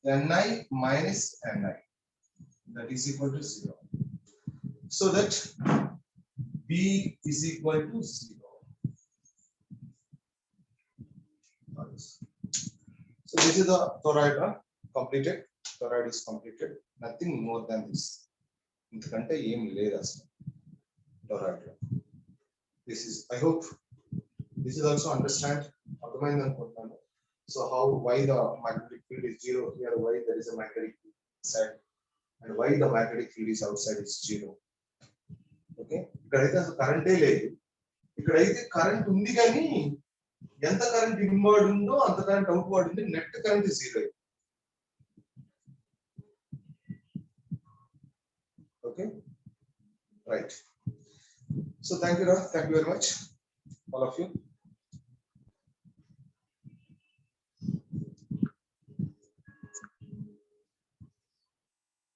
Ni minus Ni, that is equal to 0. So that B is equal to 0. So this is the toroid completed. Toroid is completed. Nothing more than this. Intakante em ledhu asalu toroid. This is, I hope this is also understand అర్థమైంది అనుకుంటున్నాను. So how, why the magnetic field is 0 here, why there is a magnetic field inside, and why the magnetic field is outside is 0. Okay, ఇక్కడైతే అసలు కరెంటే లేదు, ఇక్కడైతే current ఉంది కానీ ఎంత current inward ఉందో అంత కరెంట్ అవుట్వర్డ్ ఉంది, net current 0. Okay, right. So thank you very much, all of you.